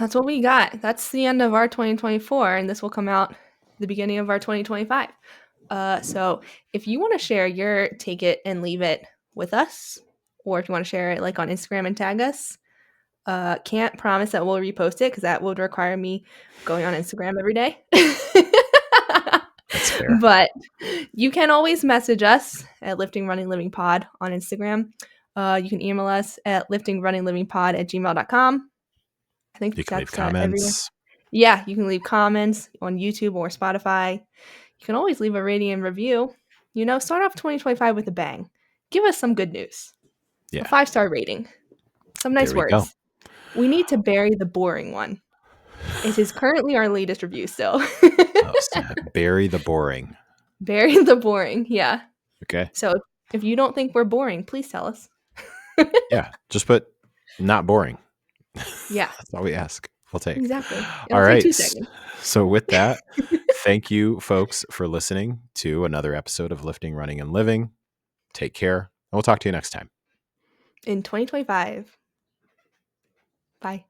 [SPEAKER 2] That's what we got. That's the end of our 2024, and this will come out the beginning of our 2025. So if you want to share your take it and leave it with us, or if you want to share it like on Instagram and tag us, can't promise that we'll repost it because that would require me going on Instagram every day.
[SPEAKER 1] That's fair.
[SPEAKER 2] But you can always message us at Lifting Running Living Pod on Instagram. You can email us at liftingrunningLivingPod@gmail.com. I think
[SPEAKER 1] You can leave
[SPEAKER 2] that's everywhere.
[SPEAKER 1] comments.
[SPEAKER 2] Yeah, you can leave comments on YouTube or Spotify. You can always leave a rating and review. Start off 2025 with a bang. Give us some good news. A
[SPEAKER 1] Yeah,
[SPEAKER 2] 5-star rating. Some
[SPEAKER 1] there
[SPEAKER 2] nice
[SPEAKER 1] we go.
[SPEAKER 2] words. We need to bury the boring one. It is currently our latest review still.
[SPEAKER 1] Oh, snap. Bury the boring.
[SPEAKER 2] Bury the boring. Yeah.
[SPEAKER 1] Okay.
[SPEAKER 2] So if you don't think we're boring, please tell us.
[SPEAKER 1] Yeah. Just put not boring.
[SPEAKER 2] Yeah,
[SPEAKER 1] That's all we ask. We'll take.
[SPEAKER 2] exactly.
[SPEAKER 1] All
[SPEAKER 2] It'll take
[SPEAKER 1] right.
[SPEAKER 2] 2 seconds.
[SPEAKER 1] So, with that, thank you, folks, for listening to another episode of Lifting, Running, and Living. Take care. And we'll talk to you next time.
[SPEAKER 2] In 2025. Bye.